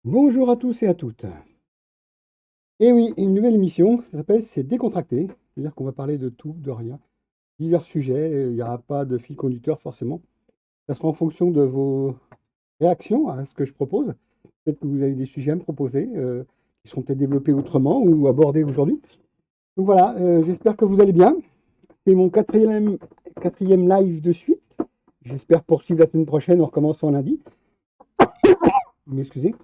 Bonjour à tous et à toutes. Et oui, une nouvelle émission, ça s'appelle C'est décontracté. C'est-à-dire qu'on va parler de tout, de rien, divers sujets. Il n'y aura pas de fil conducteur forcément. Ça sera en fonction de vos réactions à ce que je propose. Peut-être que vous avez des sujets à me proposer qui seront peut-être développés autrement ou abordés aujourd'hui. Donc voilà, j'espère que vous allez bien. C'est mon quatrième live de suite. J'espère poursuivre la semaine prochaine en recommençant lundi. Vous m'excusez.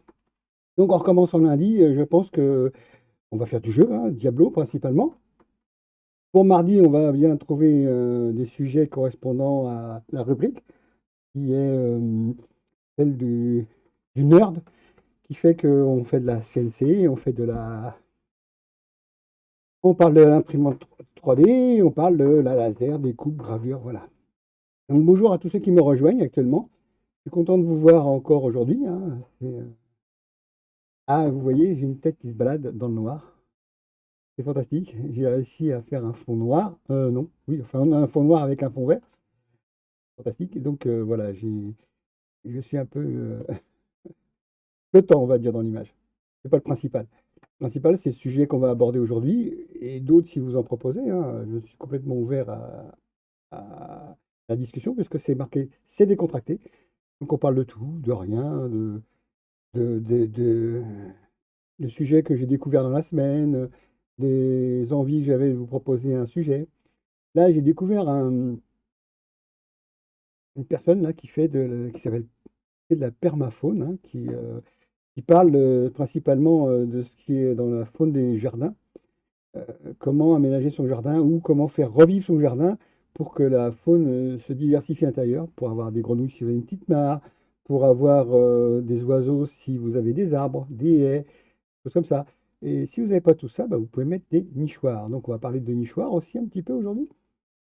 Donc en recommençant lundi, je pense que on va faire du jeu, hein, Diablo principalement. Pour mardi, on va bien trouver des sujets correspondant à la rubrique, qui est celle du nerd, qui fait qu'on fait de la CNC, on parle de l'imprimante 3D, on parle de la laser, des coupes, gravures, voilà. Donc bonjour à tous ceux qui me rejoignent actuellement. Je suis content de vous voir encore aujourd'hui, hein. Ah, vous voyez, j'ai une tête qui se balade dans le noir. C'est fantastique. J'ai réussi à faire un fond noir. Non, oui, enfin un fond noir avec un fond vert. Fantastique. Et donc voilà, je suis un peu flottant, on va dire, dans l'image. C'est pas le principal. Le principal, c'est le sujet qu'on va aborder aujourd'hui et d'autres si vous en proposez, hein. Je suis complètement ouvert à la discussion puisque c'est marqué, c'est décontracté. Donc on parle de tout, de rien, de, de, de, de sujets que j'ai découverts dans la semaine, des envies que j'avais de vous proposer un sujet. Là, j'ai découvert une personne là qui s'appelle de la permafaune, hein, qui parle principalement de ce qui est dans la faune des jardins, euh, comment aménager son jardin ou comment faire revivre son jardin pour que la faune se diversifie à l'intérieur, pour avoir des grenouilles si vous avez une petite mare, pour avoir des oiseaux si vous avez des arbres, des haies, choses comme ça. Et si vous n'avez pas tout ça, bah, vous pouvez mettre des nichoirs. Donc on va parler de nichoirs aussi un petit peu aujourd'hui.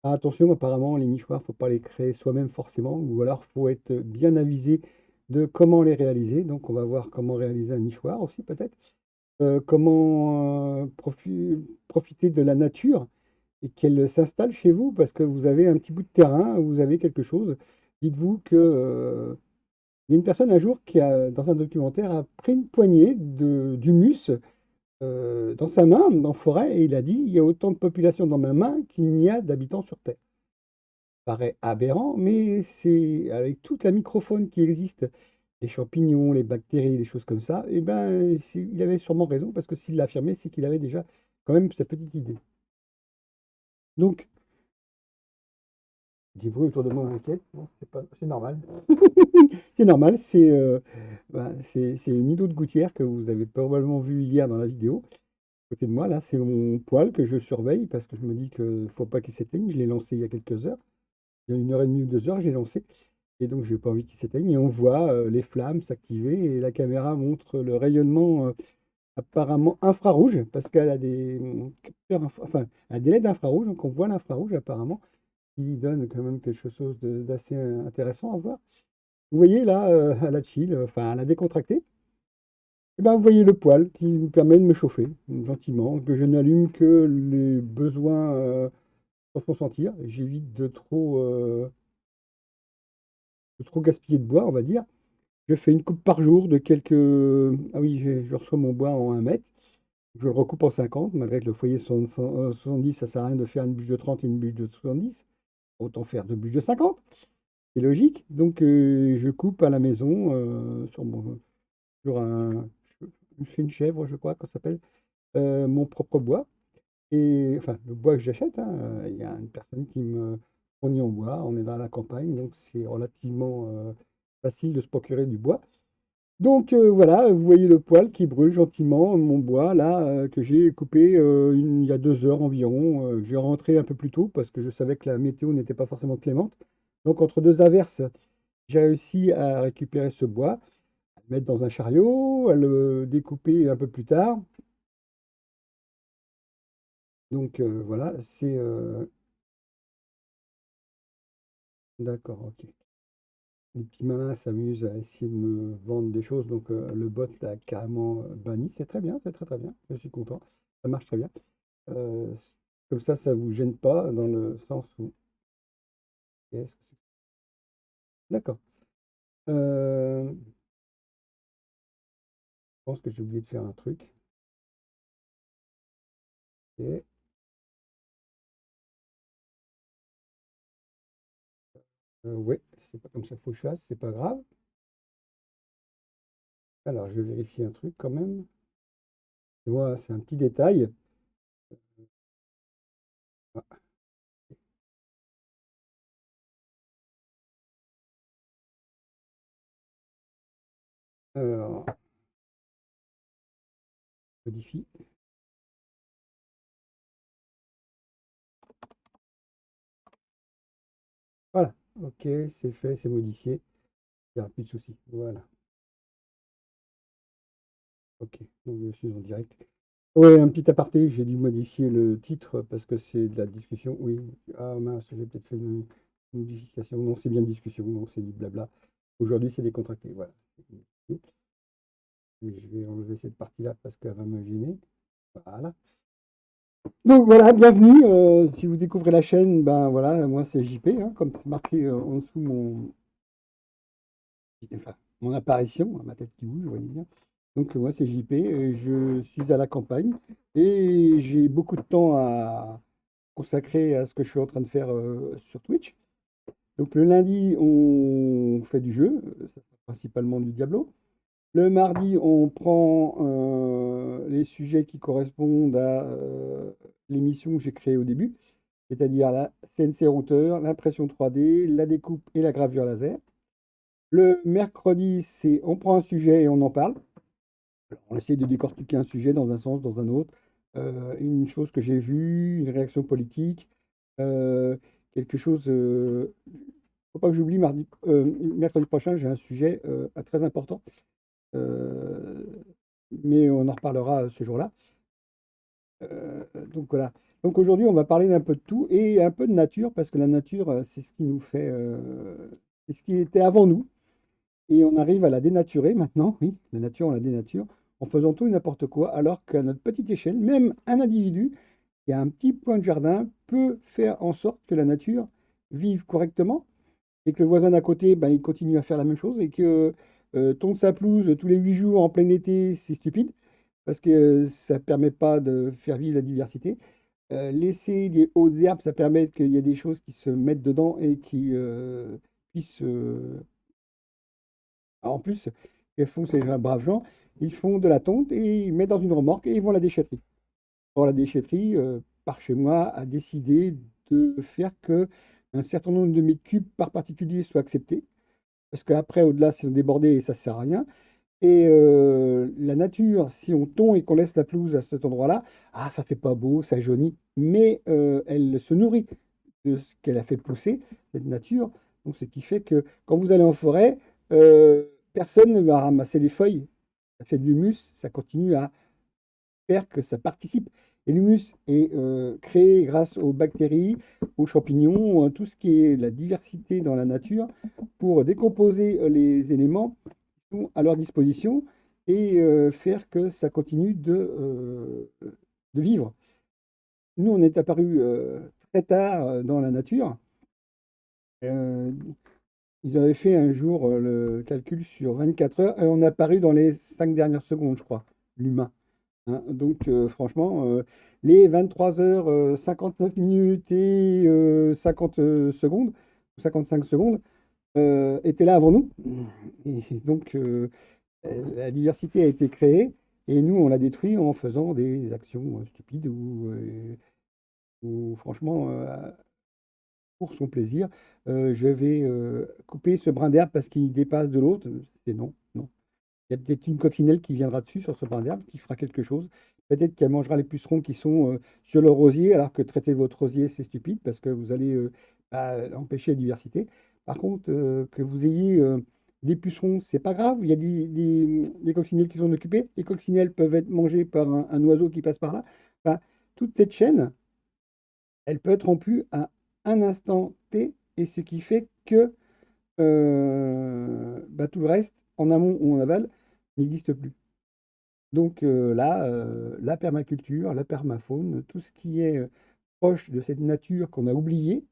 Ah, attention, apparemment, les nichoirs, il ne faut pas les créer soi-même forcément, ou alors il faut être bien avisé de comment les réaliser. Donc, on va voir comment réaliser un nichoir aussi, peut-être. Comment profiter de la nature et qu'elle s'installe chez vous, parce que vous avez un petit bout de terrain, vous avez quelque chose. Dites-vous que, il y a une personne un jour qui a, dans un documentaire, a pris une poignée d'humus dans sa main, en forêt, et il a dit, il y a autant de population dans ma main qu'il n'y a d'habitants sur Terre paraît aberrant, mais c'est avec toute la microfaune qui existe, les champignons, les bactéries, les choses comme ça, et ben, il avait sûrement raison, parce que s'il l'affirmait, c'est qu'il avait déjà quand même sa petite idée. Donc, du bruit autour de moi m'inquiète, bon, c'est normal. C'est normal, c'est Nido de Gouttière que vous avez probablement vu hier dans la vidéo. À côté de moi, là, c'est mon poêle que je surveille parce que je me dis qu'il ne faut pas qu'il s'éteigne. Je l'ai lancé il y a quelques heures. Il y a une heure et demie ou 2 heures, j'ai lancé. Et donc, j'ai pas envie qu'il s'éteigne. Et on voit les flammes s'activer et la caméra montre le rayonnement apparemment infrarouge parce qu'elle a des capteurs, enfin, elle a des LED infrarouges. Donc, on voit l'infrarouge apparemment qui donne quand même quelque chose d'assez intéressant à voir. Vous voyez là, à la chill, enfin, à la décontractée, et ben, vous voyez le poêle qui me permet de me chauffer gentiment, que je n'allume que les besoins sans consentir. J'évite de trop gaspiller de bois, on va dire. Je fais une coupe par jour de quelques. Ah oui, je reçois mon bois en 1 mètre. Je le recoupe en 50, malgré que le foyer soit 70, ça sert à rien de faire une bûche de 30 et une bûche de 70. Autant faire 2 bûches de 50. C'est logique. Donc, je coupe à la maison sur un. Je fais une chèvre, je crois, qu'on s'appelle, mon propre bois. Et enfin, le bois que j'achète, hein, il y a une personne qui me fournit en bois. On est dans la campagne, donc c'est relativement facile de se procurer du bois. Donc voilà, vous voyez le poêle qui brûle gentiment, mon bois là, que j'ai coupé il y a 2 heures environ. J'ai rentré un peu plus tôt parce que je savais que la météo n'était pas forcément clémente. Donc entre deux averses, j'ai réussi à récupérer ce bois, à le mettre dans un chariot, à le découper un peu plus tard. Donc voilà, c'est d'accord, ok. Les petits malins s'amusent à essayer de me vendre des choses, donc le bot l'a carrément banni. C'est très bien, c'est très très bien. Je suis content, ça marche très bien. Heu, Comme ça vous gêne pas dans le sens où qu'est-ce que c'est? D'accord. Heu, pense que j'ai oublié de faire un truc. Et, ouais, c'est pas comme ça qu'il faut que je fasse, c'est pas grave. Alors, je vais vérifier un truc quand même. Tu vois, c'est un petit détail. Ah, alors, modifie. Voilà. Ok, c'est fait, c'est modifié. Il n'y aura plus de soucis. Voilà. Ok, donc je suis en direct. Ouais, un petit aparté, j'ai dû modifier le titre parce que c'est de la discussion. Oui. Ah mince, j'ai peut-être fait une modification. Non, c'est bien discussion. Non, c'est du blabla. Aujourd'hui, c'est décontracté. Voilà. Et je vais enlever cette partie-là parce qu'elle va me gêner. Voilà. Donc voilà, bienvenue. Si vous découvrez la chaîne, ben voilà, moi c'est JP, hein, comme c'est marqué en dessous enfin, mon apparition, ma tête qui bouge, vous voyez bien. Donc moi c'est JP, et je suis à la campagne et j'ai beaucoup de temps à consacrer à ce que je suis en train de faire sur Twitch. Donc le lundi, on fait du jeu, principalement du Diablo. Le mardi, on prend les sujets qui correspondent à l'émission que j'ai créée au début, c'est-à-dire la CNC routeur, l'impression 3D, la découpe et la gravure laser. Le mercredi, c'est on prend un sujet et on en parle. Alors, on essaie de décortiquer un sujet dans un sens, dans un autre. Une chose que j'ai vue, une réaction politique, euh, quelque chose. Faut pas que j'oublie, mercredi prochain, j'ai un sujet très important. Euh, mais on en reparlera ce jour-là. Donc voilà. Donc aujourd'hui, on va parler d'un peu de tout et un peu de nature, parce que la nature, c'est ce qui nous fait, c'est ce qui était avant nous. Et on arrive à la dénaturer maintenant, oui, la nature, on la dénature, en faisant tout et n'importe quoi, alors qu'à notre petite échelle, même un individu qui a un petit point de jardin peut faire en sorte que la nature vive correctement et que le voisin d'à côté, ben, il continue à faire la même chose et que tondre sa pelouse tous les 8 jours en plein été, c'est stupide parce que ça ne permet pas de faire vivre la diversité. Laisser des hautes herbes, ça permet qu'il y ait des choses qui se mettent dedans et qui puissent en plus, ils font ces braves gens, ils font de la tonte et ils mettent dans une remorque et ils vont à la déchetterie. Or, la déchetterie, par chez moi, a décidé de faire que un certain nombre de mètres cubes par particulier soit accepté. Parce qu'après, au-delà, c'est débordé et ça ne sert à rien. Et la nature, si on tond et qu'on laisse la pelouse à cet endroit-là, ah, ça fait pas beau, ça jaunit, mais elle se nourrit de ce qu'elle a fait pousser, cette nature. Donc, ce qui fait que quand vous allez en forêt, personne ne va ramasser les feuilles. Ça fait de l'humus, ça continue à faire que ça participe. Et l'humus est créé grâce aux bactéries, aux champignons, tout ce qui est la diversité dans la nature pour décomposer les éléments qui sont à leur disposition et faire que ça continue de vivre. Nous, on est apparu très tard dans la nature. Euh, Ils avaient fait un jour le calcul sur 24 heures et on est apparu dans les 5 dernières secondes, je crois, l'humain. Hein. Donc, franchement, les 23 heures 59 minutes et 50 secondes, 55 secondes, étaient là avant nous. Et donc, la diversité a été créée et nous, on l'a détruit en faisant des actions stupides ou franchement, pour son plaisir, je vais couper ce brin d'herbe parce qu'il dépasse de l'autre. C'est non, non. Il y a peut-être une coccinelle qui viendra dessus sur ce brin d'herbe, qui fera quelque chose. Peut-être qu'elle mangera les pucerons qui sont sur le rosier, alors que traiter votre rosier, c'est stupide, parce que vous allez empêcher la diversité. Par contre, que vous ayez des pucerons, c'est pas grave. Il y a des coccinelles qui sont occupées. Les coccinelles peuvent être mangées par un oiseau qui passe par là. Enfin, toute cette chaîne, elle peut être rompue à un instant T, et ce qui fait que bah, tout le reste, en amont ou en aval, n'existe plus. Donc là, la permaculture, la permafaune, tout ce qui est proche de cette nature qu'on a oubliée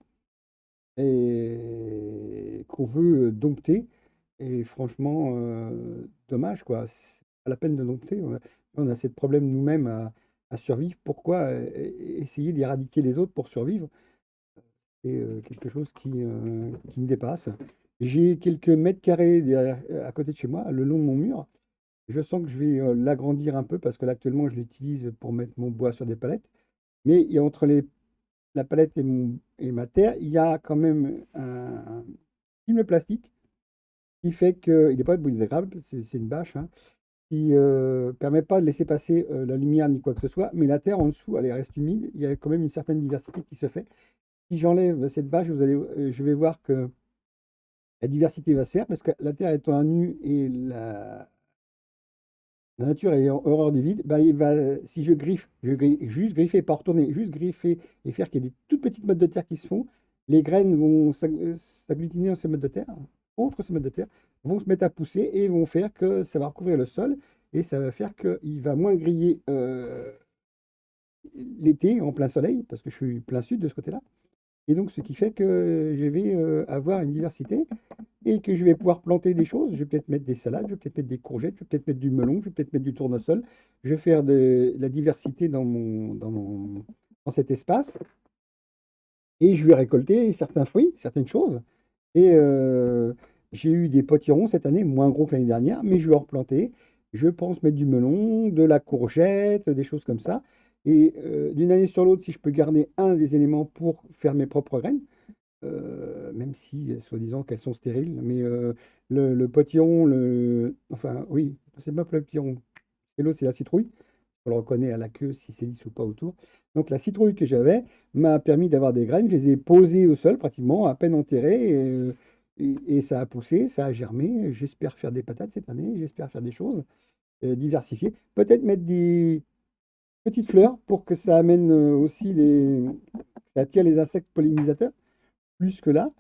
et qu'on veut dompter, est franchement dommage, quoi. pas la peine de dompter. On a assez de problèmes nous-mêmes à survivre. Pourquoi essayer d'éradiquer les autres pour survivre? C'est quelque chose qui me dépasse. J'ai quelques mètres carrés à côté de chez moi, le long de mon mur. Je sens que je vais l'agrandir un peu parce que là, actuellement, je l'utilise pour mettre mon bois sur des palettes. Mais entre la palette et ma terre, il y a quand même un film plastique qui fait qu'il n'est pas biodégradable, c'est une bâche, hein, qui ne permet pas de laisser passer la lumière ni quoi que ce soit, mais la terre en dessous, elle reste humide. Il y a quand même une certaine diversité qui se fait. Si j'enlève cette bâche, je vais voir que la diversité va se faire parce que la terre étant un nu et la nature ayant horreur du vide, bah, si juste griffer, pas retourner, juste griffer et faire qu'il y ait des toutes petites mottes de terre qui se font, les graines vont s'agglutiner dans ces mottes de terre, contre ces mottes de terre, vont se mettre à pousser et vont faire que ça va recouvrir le sol et ça va faire qu'il va moins griller l'été en plein soleil, parce que je suis plein sud de ce côté-là. Et donc, ce qui fait que je vais avoir une diversité et que je vais pouvoir planter des choses. Je vais peut-être mettre des salades, je vais peut-être mettre des courgettes, je vais peut-être mettre du melon, je vais peut-être mettre du tournesol. Je vais faire de la diversité dans cet espace et je vais récolter certains fruits, certaines choses. Et j'ai eu des potirons cette année, moins gros que l'année dernière, mais je vais en replanter. Je pense mettre du melon, de la courgette, des choses comme ça. Et d'une année sur l'autre, si je peux garder un des éléments pour faire mes propres graines, même si, soi-disant, qu'elles sont stériles. Mais le potiron, enfin, oui, c'est pas le potiron. Et l'autre, c'est la citrouille. On le reconnaît à la queue si c'est lisse ou pas autour. Donc la citrouille que j'avais m'a permis d'avoir des graines. Je les ai posées au sol pratiquement, à peine enterrées. Et ça a poussé, ça a germé. J'espère faire des patates cette année. J'espère faire des choses diversifiées. Peut-être mettre des petites fleurs pour que ça amène aussi ça attire les insectes pollinisateurs plus que là.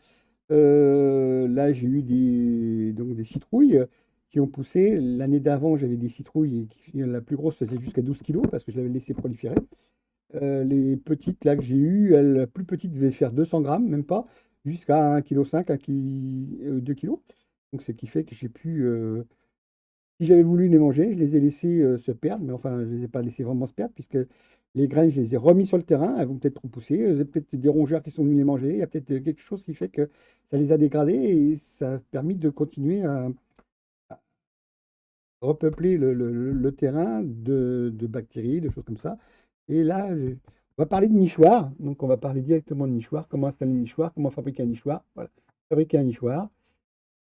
Là, j'ai eu donc des citrouilles qui ont poussé. L'année d'avant, j'avais des citrouilles la plus grosse faisait jusqu'à 12 kilos parce que je l'avais laissé proliférer. Les petites là que j'ai eues, la plus petite devait faire 200 grammes, même pas, jusqu'à 1,5 kg, 2 kilos. Donc, ce qui fait que j'ai pu, si j'avais voulu les manger, je les ai laissés se perdre, mais enfin, je ne les ai pas laissés vraiment se perdre, puisque les graines, je les ai remis sur le terrain, elles vont peut-être repousser, il y a peut-être des rongeurs qui sont venus les manger, il y a peut-être quelque chose qui fait que ça les a dégradés et ça a permis de continuer à repeupler le terrain de bactéries, de choses comme ça. Et là, on va parler de nichoir, donc on va parler directement de nichoir, comment installer un nichoir, comment fabriquer un nichoir. Voilà, fabriquer un nichoir.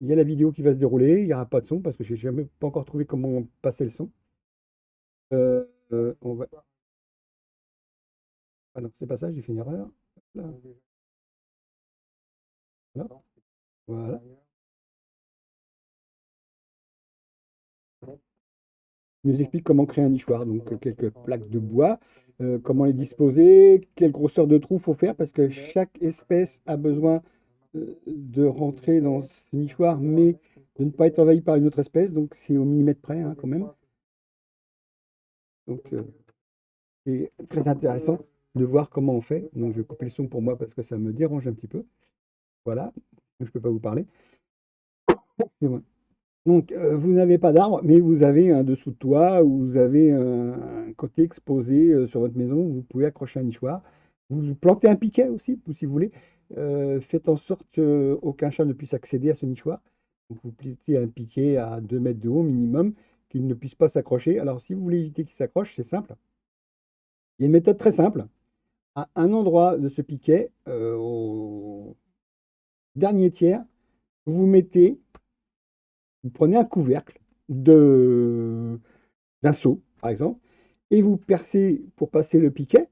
Il y a la vidéo qui va se dérouler, il n'y aura pas de son parce que j'ai jamais pas encore trouvé comment passer le son. On va... Ah non, c'est pas ça, j'ai fait une erreur. Là, voilà. Voilà. Il nous explique comment créer un nichoir. Donc, quelques plaques de bois, comment les disposer, quelle grosseur de trou faut faire, parce que chaque espèce a besoin de rentrer dans ce nichoir, mais de ne pas être envahi par une autre espèce. Donc, c'est au millimètre près, hein, quand même. Donc, c'est très intéressant de voir comment on fait. Donc, je vais couper le son pour moi parce que ça me dérange un petit peu. Voilà, je ne peux pas vous parler. Excusez-moi. Donc, vous n'avez pas d'arbre, mais vous avez un dessous de toit ou vous avez un côté exposé sur votre maison où vous pouvez accrocher un nichoir. Vous plantez un piquet aussi, si vous voulez. Faites en sorte qu'aucun chat ne puisse accéder à ce nichoir. Donc, vous plantez un piquet à 2 mètres de haut minimum, qu'il ne puisse pas s'accrocher. Alors, si vous voulez éviter qu'il s'accroche, c'est simple. Il y a une méthode très simple. À un endroit de ce piquet, au dernier tiers, vous prenez un couvercle d'un seau, par exemple, et vous percez pour passer le piquet.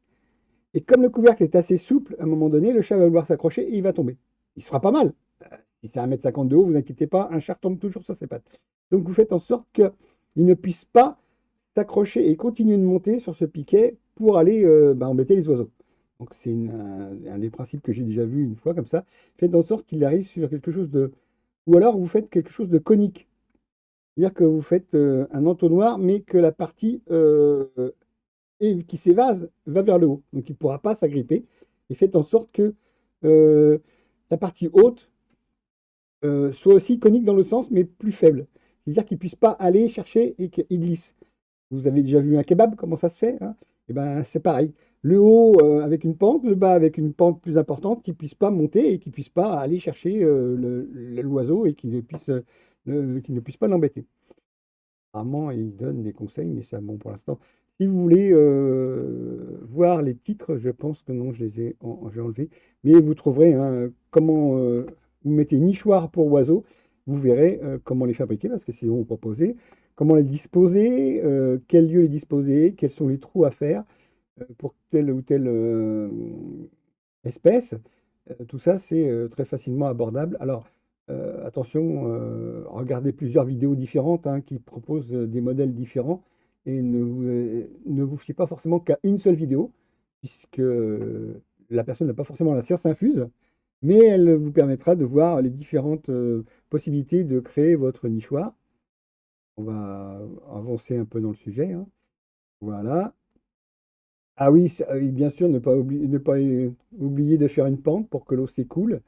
Et comme le couvercle est assez souple, à un moment donné, le chat va vouloir s'accrocher et il va tomber. Il se fera pas mal. Si c'est 1,50 m de haut, vous inquiétez pas, un chat tombe toujours sur ses pattes. Donc vous faites en sorte qu'il ne puisse pas s'accrocher et continuer de monter sur ce piquet pour aller embêter les oiseaux. Donc c'est un des principes que j'ai déjà vu une fois comme ça. Faites en sorte qu'il arrive sur quelque chose de... Ou alors vous faites quelque chose de conique. C'est-à-dire que vous faites un entonnoir, mais que la partie qui s'évase va vers le haut. Donc il ne pourra pas s'agripper. Et faites en sorte que la partie haute soit aussi conique dans le sens, mais plus faible. c'est-à-dire qu'il ne puisse pas aller chercher et qu'il glisse. Vous avez déjà vu un kebab, comment ça se fait, hein? Eh ben, c'est pareil. Le haut avec une pente, le bas avec une pente plus importante, qui ne puisse pas monter et qui ne puisse pas aller chercher l'oiseau et qu'il ne puisse pas l'embêter. Apparemment, il donne des conseils, mais c'est bon pour l'instant. Si vous voulez voir les titres, je pense que non, j'ai enlevé. Mais vous trouverez hein, comment vous mettez nichoir pour oiseaux. Vous verrez comment les fabriquer, parce que c'est vous proposez. Comment les disposer, quel lieu les disposer, quels sont les trous à faire pour telle ou telle espèce. Tout ça, c'est très facilement abordable. Alors, attention, regardez plusieurs vidéos différentes hein, qui proposent des modèles différents et ne vous fiez pas forcément qu'à une seule vidéo, puisque la personne n'a pas forcément la science infuse, mais elle vous permettra de voir les différentes possibilités de créer votre nichoir. On va avancer un peu dans le sujet, hein. Voilà. Ah oui, oui, bien sûr, ne pas oublier de faire une pente pour que l'eau s'écoule.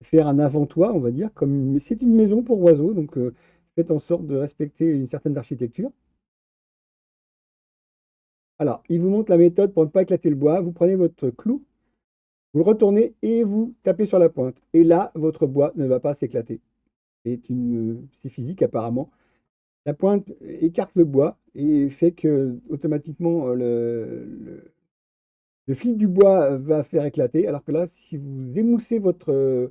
Faire un avant-toit, on va dire, mais c'est une maison pour oiseaux, donc faites en sorte de respecter une certaine architecture. Alors, il vous montre la méthode pour ne pas éclater le bois. Vous prenez votre clou, vous le retournez et vous tapez sur la pointe. Et là, votre bois ne va pas s'éclater. C'est physique apparemment. La pointe écarte le bois et fait que automatiquement le fil du bois va faire éclater, alors que là, si vous émoussez votre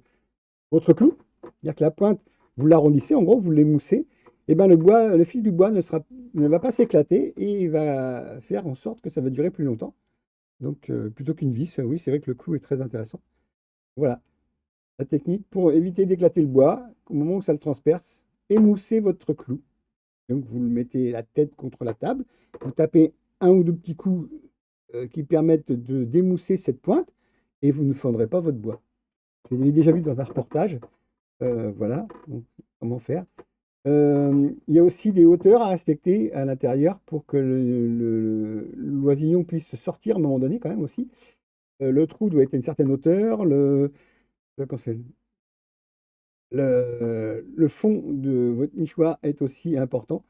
clou, c'est-à-dire que la pointe, vous l'arrondissez, en gros, vous l'émoussez, et ben le fil du bois ne va pas s'éclater et il va faire en sorte que ça va durer plus longtemps. Donc, plutôt qu'une vis, oui, c'est vrai que le clou est très intéressant. Voilà, la technique pour éviter d'éclater le bois, au moment où ça le transperce, émoussez votre clou. Donc, vous le mettez la tête contre la table, vous tapez un ou deux petits coups qui permettent de démousser cette pointe et vous ne fendrez pas votre bois. Je l'ai déjà vu dans un reportage. Voilà, donc, comment faire. Il y a aussi des hauteurs à respecter à l'intérieur pour que l'oisillon puisse sortir à un moment donné quand même aussi. Le trou doit être à une certaine hauteur. Comment c'est, le fond de votre nichoir est aussi important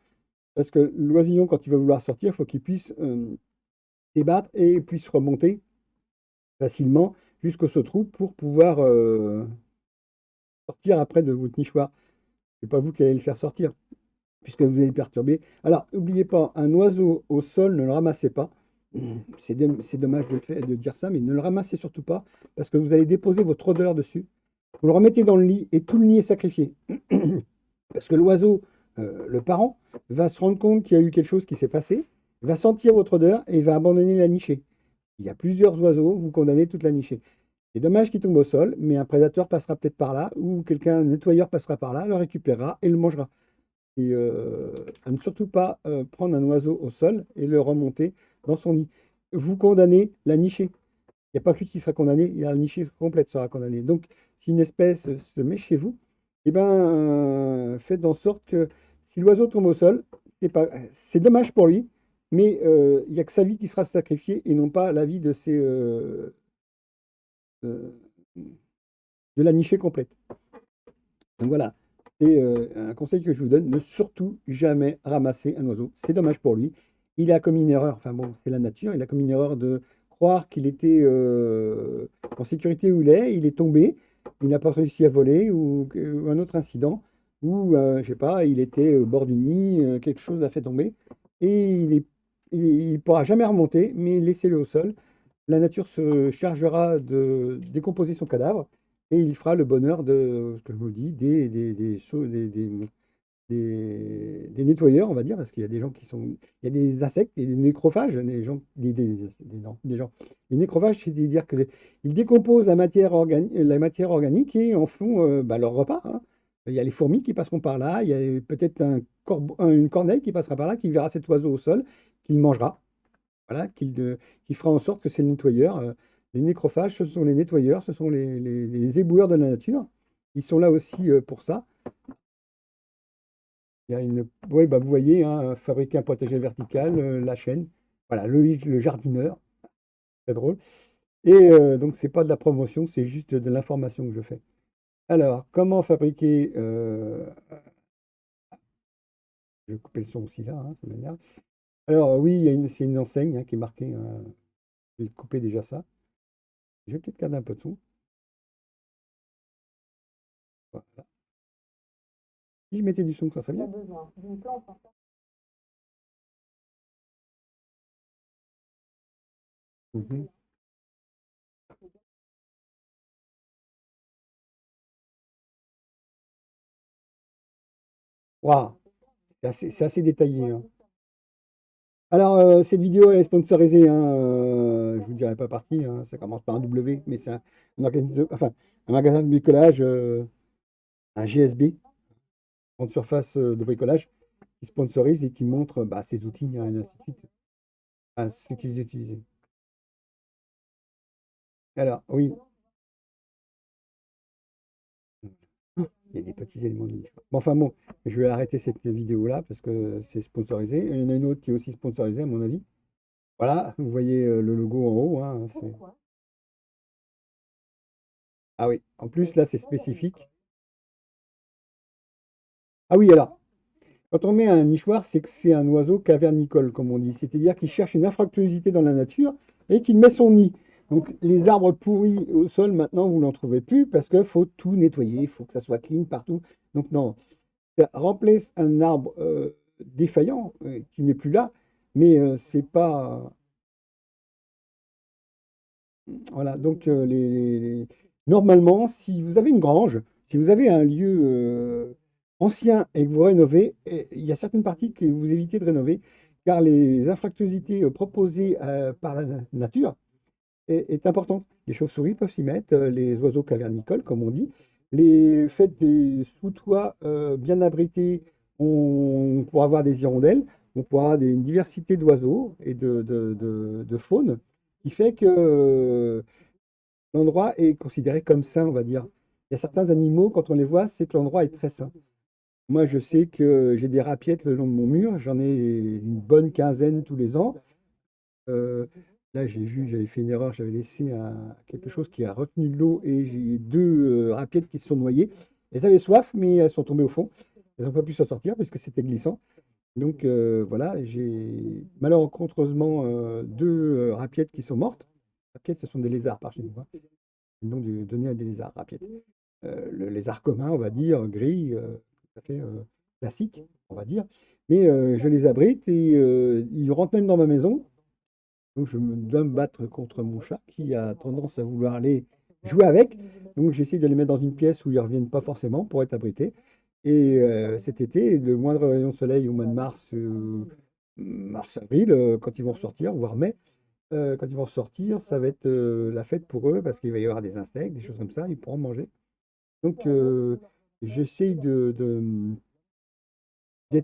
parce que l'oisillon, quand il va vouloir sortir, il faut qu'il puisse débattre et puisse remonter facilement jusqu'au ce trou pour pouvoir sortir après de votre nichoir. Ce n'est pas vous qui allez le faire sortir, puisque vous allez le perturber. Alors, n'oubliez pas, un oiseau au sol, ne le ramassez pas. C'est dommage de dire ça, mais ne le ramassez surtout pas, parce que vous allez déposer votre odeur dessus. Vous le remettez dans le lit et tout le nid est sacrifié. Parce que l'oiseau, le parent, va se rendre compte qu'il y a eu quelque chose qui s'est passé, va sentir votre odeur et il va abandonner la nichée. Il y a plusieurs oiseaux, vous condamnez toute la nichée. C'est dommage qu'il tombe au sol, mais un prédateur passera peut-être par là, ou un nettoyeur passera par là, le récupérera et le mangera. Et à ne surtout pas prendre un oiseau au sol et le remonter dans son nid. Vous condamnez la nichée. Il n'y a pas que lui qui sera condamné, il y a la nichée complète sera condamnée. Donc, si une espèce se met chez vous, eh ben, faites en sorte que si l'oiseau tombe au sol, c'est dommage pour lui, mais il n'y a que sa vie qui sera sacrifiée et non pas la vie de la nichée complète. Donc voilà, c'est un conseil que je vous donne, ne surtout jamais ramasser un oiseau. C'est dommage pour lui. Il a commis une erreur, enfin bon, c'est la nature, il a commis une erreur de croire qu'il était en sécurité où il est tombé, il n'a pas réussi à voler ou un autre incident, ou je sais pas, il était au bord du nid, quelque chose l'a fait tomber, et il ne pourra jamais remonter, mais laissez-le au sol. La nature se chargera de décomposer son cadavre et il fera le bonheur de, comme je vous le dis, des nettoyeurs, on va dire, parce qu'il y a des gens qui sont. Il y a des insectes et des nécrophages, des gens, non, des gens. Les nécrophages, c'est-à-dire qu'ils décomposent la matière organique et en font leur repas, hein. Il y a les fourmis qui passeront par là, il y a peut-être une corneille qui passera par là, qui verra cet oiseau au sol, qu'il mangera. Voilà, qui fera en sorte que ces nettoyeurs, les nécrophages, ce sont les nettoyeurs, ce sont les éboueurs de la nature. Ils sont là aussi pour ça. Il y a oui, bah, vous voyez, hein, fabriquer un potager vertical, la chaîne. Voilà, le jardineur, c'est drôle. Et donc, c'est pas de la promotion, c'est juste de l'information que je fais. Alors, comment fabriquer Je vais couper le son aussi là, hein, ça m'énerve. Alors oui, c'est une enseigne, hein, qui est marquée, je vais couper déjà ça. Je vais peut-être garder un peu de son. Voilà. Si je mettais du son, ça serait bien. Mhm. Waouh, c'est assez détaillé, hein. Alors, cette vidéo, elle est sponsorisée, hein, je vous dirai pas par qui, hein, ça commence par un W, mais c'est enfin, un magasin de bricolage, un GSB, grande surface de bricolage, qui sponsorise et qui montre bah, ses outils, hein, et ainsi de suite, ce qu'ils utilisaient. Alors, oui, il y a des petits éléments de niche. Bon, enfin bon, je vais arrêter cette vidéo-là parce que c'est sponsorisé. Il y en a une autre qui est aussi sponsorisée, à mon avis. Voilà, vous voyez le logo en haut, hein, ah oui, en plus, là, c'est spécifique. Ah oui, alors, quand on met un nichoir, c'est que c'est un oiseau cavernicole, comme on dit. C'est-à-dire qu'il cherche une infractuosité dans la nature et qu'il met son nid. Donc, les arbres pourris au sol, maintenant, vous n'en trouvez plus parce qu'il faut tout nettoyer, il faut que ça soit clean partout. Donc, non, ça remplace un arbre défaillant qui n'est plus là, mais c'est pas. Voilà, donc normalement, si vous avez une grange, si vous avez un lieu ancien et que vous rénovez, il y a certaines parties que vous évitez de rénover, car les infractuosités proposées par la nature est importante. Les chauves-souris peuvent s'y mettre, les oiseaux cavernicoles, comme on dit. Les faites des sous-toits bien abrités, on pourra avoir des hirondelles, on pourra avoir une diversité d'oiseaux et de faune qui fait que l'endroit est considéré comme sain, on va dire. Il y a certains animaux, quand on les voit, c'est que l'endroit est très sain. Moi, je sais que j'ai des râpiettes le long de mon mur, j'en ai une bonne quinzaine tous les ans. Euh, Là, j'ai vu, j'avais fait une erreur, j'avais laissé quelque chose qui a retenu de l'eau et j'ai deux râpiettes qui se sont noyées. Elles avaient soif, mais elles sont tombées au fond. Elles n'ont pas pu s'en sortir puisque c'était glissant. Donc voilà, j'ai malencontreusement deux râpiettes qui sont mortes. Râpiettes, ce sont des lézards par chez nous, hein. Le nom donné à des lézards râpiettes. Le lézard commun, on va dire, gris, tout à fait classique, on va dire. Mais je les abrite et ils rentrent même dans ma maison. Donc je dois me battre contre mon chat qui a tendance à vouloir aller jouer avec. Donc j'essaie de les mettre dans une pièce où ils ne reviennent pas forcément pour être abrités. Et cet été, le moindre rayon de soleil au mois de mars, mars-avril, quand ils vont ressortir, voire mai, quand ils vont ressortir, ça va être la fête pour eux parce qu'il va y avoir des insectes, des choses comme ça, ils pourront manger. Donc, j'essaye d'être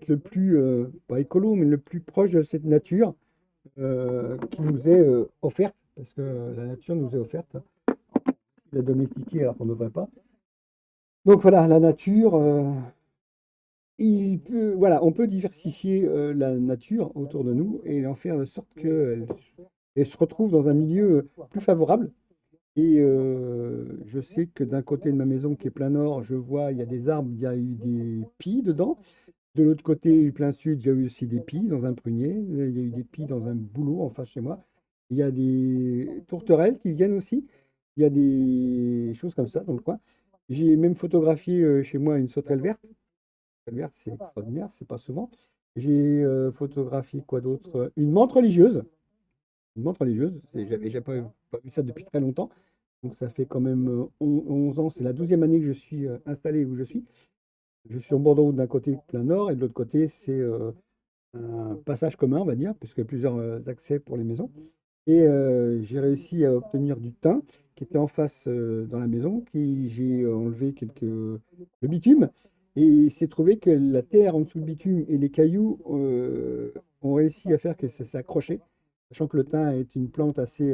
le plus, pas écolo, mais le plus proche de cette nature qui nous est offerte, parce que la nature nous est offerte, hein. La domestiquer alors qu'on ne devrait pas. Donc voilà, la nature, voilà, on peut diversifier la nature autour de nous et en faire de sorte qu'elle elle se retrouve dans un milieu plus favorable. Et je sais que d'un côté de ma maison qui est plein nord, je vois, il y a des arbres, il y a eu des pies dedans. De l'autre côté, plein sud, il y a eu aussi des pies dans un prunier. Il y a eu des pies dans un bouleau en face chez moi. Il y a des tourterelles qui viennent aussi. Il y a des choses comme ça dans le coin. J'ai même photographié chez moi une sauterelle verte. La sauterelle verte, c'est extraordinaire, c'est pas souvent. J'ai photographié quoi d'autre? Une menthe religieuse. Une menthe religieuse. J'avais pas vu ça depuis très longtemps. Donc ça fait quand même 11 ans. C'est la 12e année que je suis installé où je suis. Je suis en bord de route d'un côté, plein nord, et de l'autre côté, c'est un passage commun, on va dire, puisqu'il y a plusieurs accès pour les maisons. Et j'ai réussi à obtenir du thym qui était en face dans la maison, qui j'ai enlevé le bitume. Et il s'est trouvé que la terre en dessous du bitume et les cailloux ont réussi à faire que ça s'est accroché, sachant que le thym est une plante assez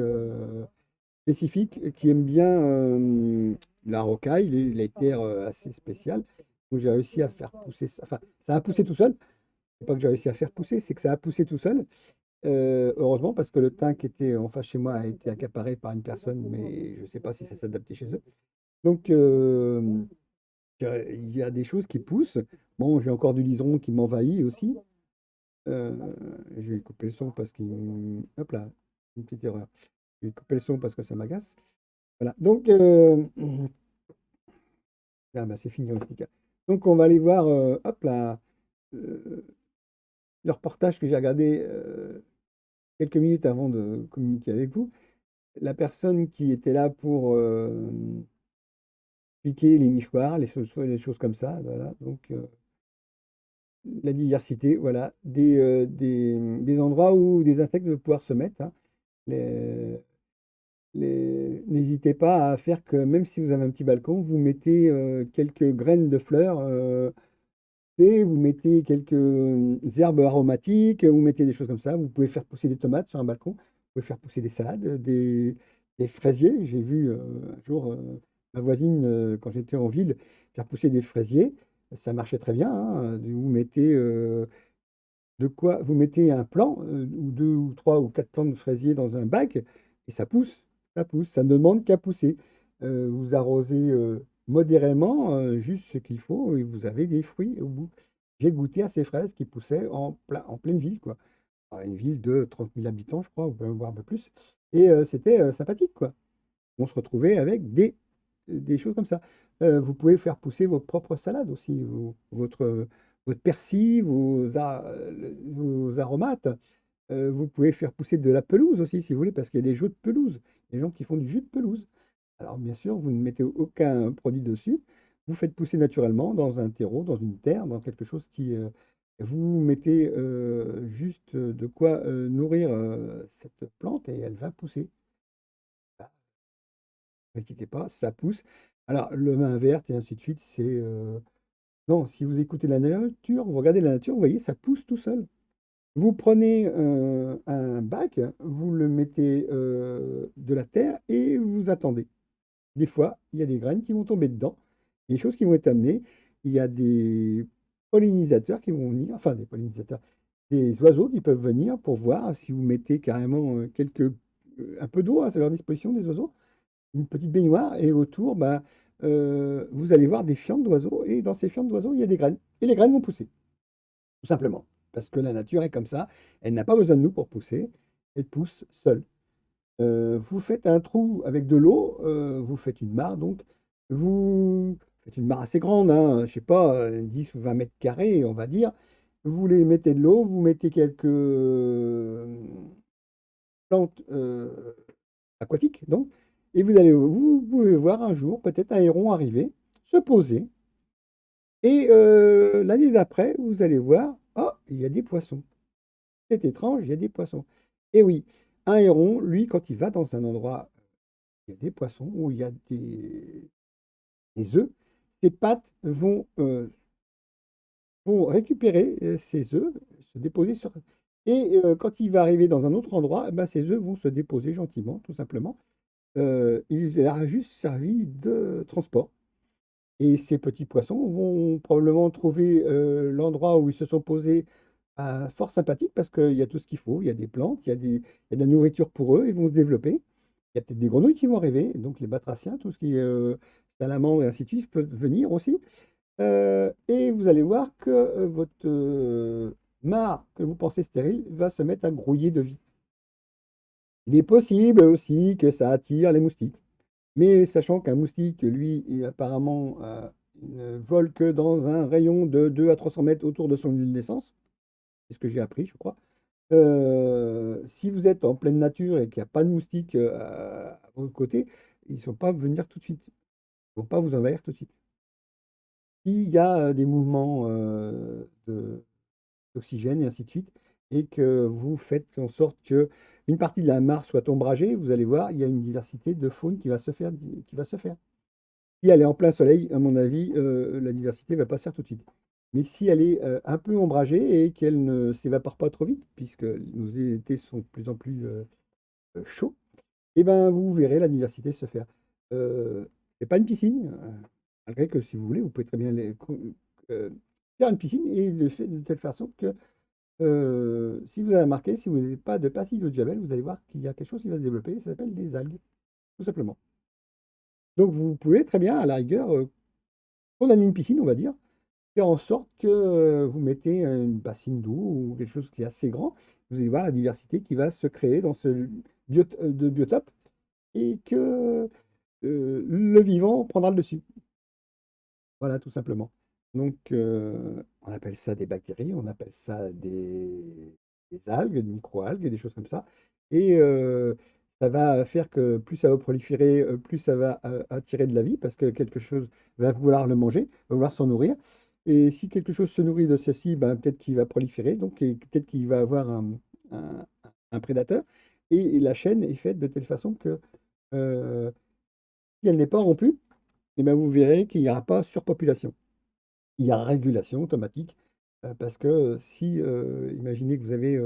spécifique qui aime bien la rocaille, les terres assez spéciales. Donc j'ai réussi à faire pousser ça. Enfin, ça a poussé tout seul. C'est pas que j'ai réussi à faire pousser, c'est que ça a poussé tout seul. Heureusement, parce que le thym qui était en face chez moi a été accaparé par une personne, mais je ne sais pas si ça s'adaptait chez eux. Donc, Il y a des choses qui poussent. Bon, j'ai encore du liseron qui m'envahit aussi. Euh, je vais couper le son parce qu'il... Hop là, une petite erreur. Je vais couper le son parce que ça m'agace. Voilà. Donc, ah bah, c'est fini, Rustica. Donc, on va aller voir, hop là, euh, le reportage que j'ai regardé quelques minutes avant de communiquer avec vous. La personne qui était là pour piquer les nichoirs, les choses comme ça, voilà. Donc, la diversité, voilà, des endroits où des insectes vont pouvoir se mettre, hein. Les- N'hésitez pas à faire que, même si vous avez un petit balcon, vous mettez quelques graines de fleurs, et vous mettez quelques herbes aromatiques, vous mettez des choses comme ça. Vous pouvez faire pousser des tomates sur un balcon, vous pouvez faire pousser des salades, des fraisiers. J'ai vu un jour ma voisine, quand j'étais en ville, faire pousser des fraisiers. Ça marchait très bien, hein. Vous mettez vous mettez un plant, ou deux ou trois ou quatre plants de fraisier dans un bac, et ça pousse, ça pousse, ça ne demande qu'à pousser. Vous arrosez modérément, juste ce qu'il faut, et vous avez des fruits au bout. J'ai goûté à ces fraises qui poussaient en pleine ville, quoi. Une ville de 30 000 habitants, je crois, ou même voire un peu plus. Et c'était sympathique, quoi. On se retrouvait avec des choses comme ça. Vous pouvez faire pousser vos propres salades aussi, votre persil, vos aromates. Vous pouvez faire pousser de la pelouse aussi, si vous voulez, parce qu'il y a des jus de pelouse. Il y a des gens qui font du jus de pelouse. Alors, bien sûr, vous ne mettez aucun produit dessus. Vous faites pousser naturellement dans un terreau, dans une terre, dans quelque chose qui... vous mettez juste de quoi nourrir cette plante et elle va pousser. Ne vous inquiétez pas, ça pousse. Alors, le main verte et ainsi de suite, c'est... non, si vous écoutez la nature, vous regardez la nature, vous voyez, ça pousse tout seul. Vous prenez un bac, vous le mettez de la terre et vous attendez. Des fois, il y a des graines qui vont tomber dedans, des choses qui vont être amenées. Il y a des pollinisateurs qui vont venir, enfin des pollinisateurs, des oiseaux qui peuvent venir pour voir si vous mettez carrément un peu d'eau à leur disposition, des oiseaux, une petite baignoire, et autour, bah, vous allez voir des fientes d'oiseaux, et dans ces fientes d'oiseaux, il y a des graines. Et les graines vont pousser, tout simplement. Parce que la nature est comme ça, elle n'a pas besoin de nous pour pousser, elle pousse seule. Vous faites un trou avec de l'eau, vous faites une mare, donc vous faites une mare assez grande, hein, je sais pas, 10 ou 20 mètres carrés, on va dire. Vous les mettez de l'eau, vous mettez quelques plantes aquatiques, donc, et vous pouvez voir un jour peut-être un héron arriver, se poser, et l'année d'après, vous allez voir, oh, il y a des poissons. C'est étrange, il y a des poissons. Et oui, un héron, lui, quand il va dans un endroit où il y a des poissons, où il y a des œufs, ses pattes vont récupérer ces œufs, se déposer sur... Et quand il va arriver dans un autre endroit, eh ben, ces œufs vont se déposer gentiment, tout simplement. Il a juste servi de transport. Et ces petits poissons vont probablement trouver l'endroit où ils se sont posés fort sympathique parce qu'il y a tout ce qu'il faut. Il y a des plantes, il y a de la nourriture pour eux, ils vont se développer. Il y a peut-être des grenouilles qui vont arriver, donc les batraciens, tout ce qui est salamandres et ainsi de suite peuvent venir aussi. Et vous allez voir que votre mare que vous pensez stérile va se mettre à grouiller de vie. Il est possible aussi que ça attire les moustiques. Mais sachant qu'un moustique, lui, apparemment, ne vole que dans un rayon de 2 à 300 mètres autour de son lieu de naissance, c'est ce que j'ai appris, je crois. Si vous êtes en pleine nature et qu'il n'y a pas de moustiques à vos côtés, ils ne vont pas venir tout de suite. Ils ne vont pas vous envahir tout de suite. S'il y a des mouvements d'oxygène et ainsi de suite, et que vous faites en sorte que une partie de la mare soit ombragée, vous allez voir, il y a une diversité de faune qui va se faire, qui va se faire. Si elle est en plein soleil, à mon avis, la diversité va pas se faire tout de suite. Mais si elle est un peu ombragée et qu'elle ne s'évapore pas trop vite, puisque nos étés sont de plus en plus chauds, eh ben, vous verrez la diversité se faire. C'est pas une piscine, malgré que si vous voulez, vous pouvez très bien euh, faire une piscine et le faire de telle façon que si vous avez remarqué, si vous n'avez pas de passage d'eau de javel, vous allez voir qu'il y a quelque chose qui va se développer, ça s'appelle des algues, tout simplement. Donc vous pouvez très bien, à la rigueur, condamner une piscine, on va dire, faire en sorte que vous mettez une bassine d'eau ou quelque chose qui est assez grand. Vous allez voir la diversité qui va se créer dans ce de biotope et que le vivant prendra le dessus. Voilà, tout simplement. Donc, on appelle ça des bactéries, on appelle ça des algues, des micro-algues, des choses comme ça. Et ça va faire que plus ça va proliférer, plus ça va attirer de la vie, parce que quelque chose va vouloir le manger, va vouloir s'en nourrir. Et si quelque chose se nourrit de ceci, ben, peut-être qu'il va proliférer, donc et peut-être qu'il va avoir un- un prédateur. Et la chaîne est faite de telle façon que euh, si elle n'est pas rompue, eh ben, vous verrez qu'il n'y aura pas surpopulation. Il y a régulation automatique, parce que si, imaginez que vous avez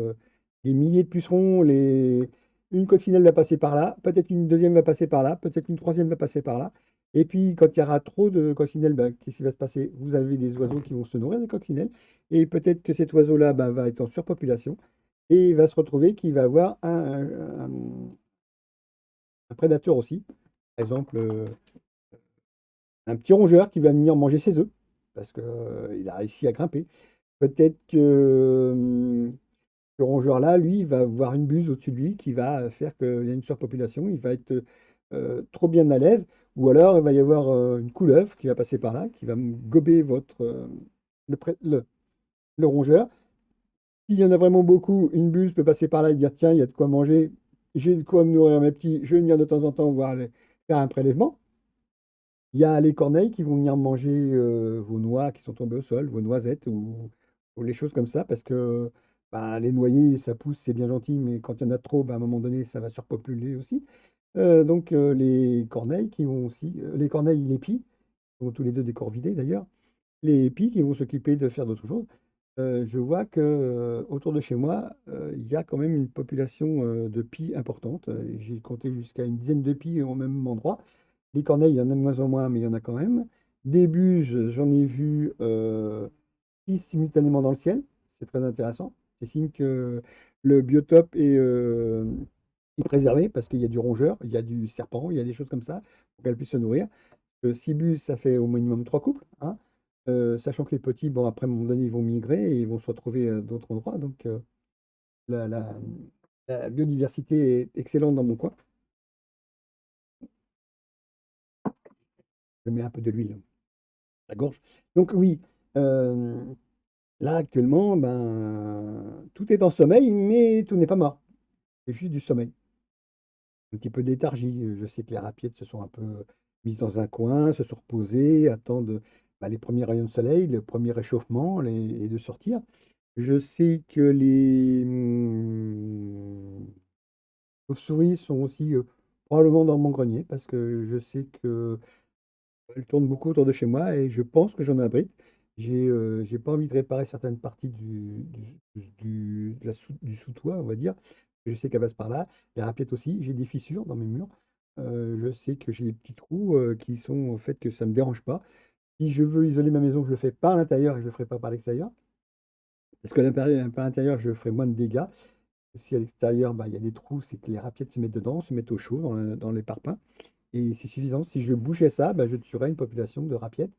des milliers de pucerons, une coccinelle va passer par là, peut-être une deuxième va passer par là, peut-être une troisième va passer par là. Et puis, quand il y aura trop de coccinelles, ben, qu'est-ce qui va se passer? Vous avez des oiseaux qui vont se nourrir des coccinelles, et peut-être que cet oiseau-là ben, va être en surpopulation, et il va se retrouver qu'il va avoir un prédateur aussi. Par exemple, un petit rongeur qui va venir manger ses œufs, parce qu'il a réussi à grimper. Peut-être que ce rongeur-là, lui, il va avoir une buse au-dessus de lui qui va faire qu'il y a une surpopulation, il va être trop bien à l'aise, ou alors il va y avoir une couleuvre qui va passer par là, qui va gober le, pré- le rongeur. S'il y en a vraiment beaucoup, une buse peut passer par là et dire, tiens, il y a de quoi manger, j'ai de quoi me nourrir mes petits, je vais venir de temps en temps faire un prélèvement. Il y a les corneilles qui vont venir manger vos noix qui sont tombées au sol, vos noisettes ou les choses comme ça, parce que bah, les noyer, ça pousse, c'est bien gentil, mais quand il y en a trop, bah, à un moment donné, ça va surpopuler aussi. Donc les corneilles qui vont aussi, les corneilles et les pies, qui sont tous les deux des corvidés d'ailleurs, les pies qui vont s'occuper de faire d'autres choses. Je vois que autour de chez moi, il y a quand même une population de pies importante. J'ai compté jusqu'à une dizaine de pies au même endroit. Les corneilles, il y en a de moins en moins, mais il y en a quand même. Des buges, j'en ai vu 6 simultanément dans le ciel. C'est très intéressant. C'est signe que le biotope est préservé parce qu'il y a du rongeur, il y a du serpent, il y a des choses comme ça pour qu'elles puissent se nourrir. 6 buses, ça fait au minimum 3 couples, hein. Sachant que les petits, bon, après, à un moment donné, ils vont migrer et ils vont se retrouver à d'autres endroits. Donc, la, la- la biodiversité est excellente dans mon coin. Je mets un peu de l'huile à la gorge. Donc, oui, euh, là, actuellement, ben, tout est en sommeil, mais tout n'est pas mort. C'est juste du sommeil. Un petit peu de léthargie. Je sais que les râpieds se sont un peu mises dans un coin, se sont reposées, attendent bah, les premiers rayons de soleil, le premier réchauffement et de sortir. Je sais que les chauves-souris sont aussi probablement dans mon grenier parce que je sais qu'elles tournent beaucoup autour de chez moi et je pense que j'en abrite. J'ai pas envie de réparer certaines parties du sous-toit, on va dire. Je sais qu'elle passe par là. Les râpiettes aussi. J'ai des fissures dans mes murs. Je sais que j'ai des petits trous qui sont au fait que ça ne me dérange pas. Si je veux isoler ma maison, je le fais par l'intérieur et je ne le ferai pas par l'extérieur. Parce que par l'intérieur, je ferai moins de dégâts. Si à l'extérieur, bah, il y a des trous, c'est que les râpiettes se mettent dedans, se mettent au chaud dans les parpaings. Et c'est suffisant. Si je bouchais ça, bah, je tuerais une population de râpiettes,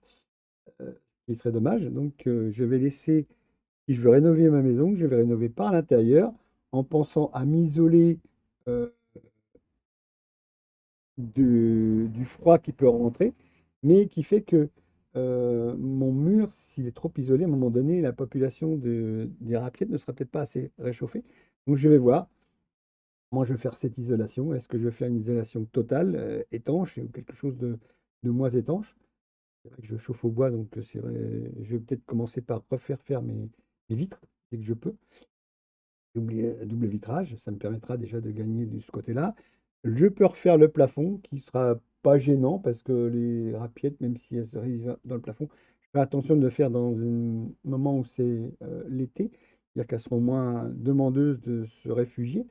ce qui serait dommage. Donc, je vais laisser, si je veux rénover ma maison, je vais rénover par l'intérieur en pensant à m'isoler euh, du froid qui peut rentrer, mais qui fait que mon mur, s'il est trop isolé, à un moment donné, la population des râpiettes ne sera peut-être pas assez réchauffée. Donc, je vais voir. Moi, je vais faire cette isolation. Est-ce que je vais faire une isolation totale, étanche, ou quelque chose de moins étanche? C'est vrai que je chauffe au bois, donc c'est vrai, je vais peut-être commencer par refaire faire mes vitres dès que je peux. Double vitrage, ça me permettra déjà de gagner de ce côté-là. Je peux refaire le plafond, qui sera pas gênant, parce que les râpiettes, même si elles arrivent dans le plafond, je fais attention de le faire dans un moment où c'est l'été, c'est-à-dire qu'elles seront moins demandeuses de se réfugier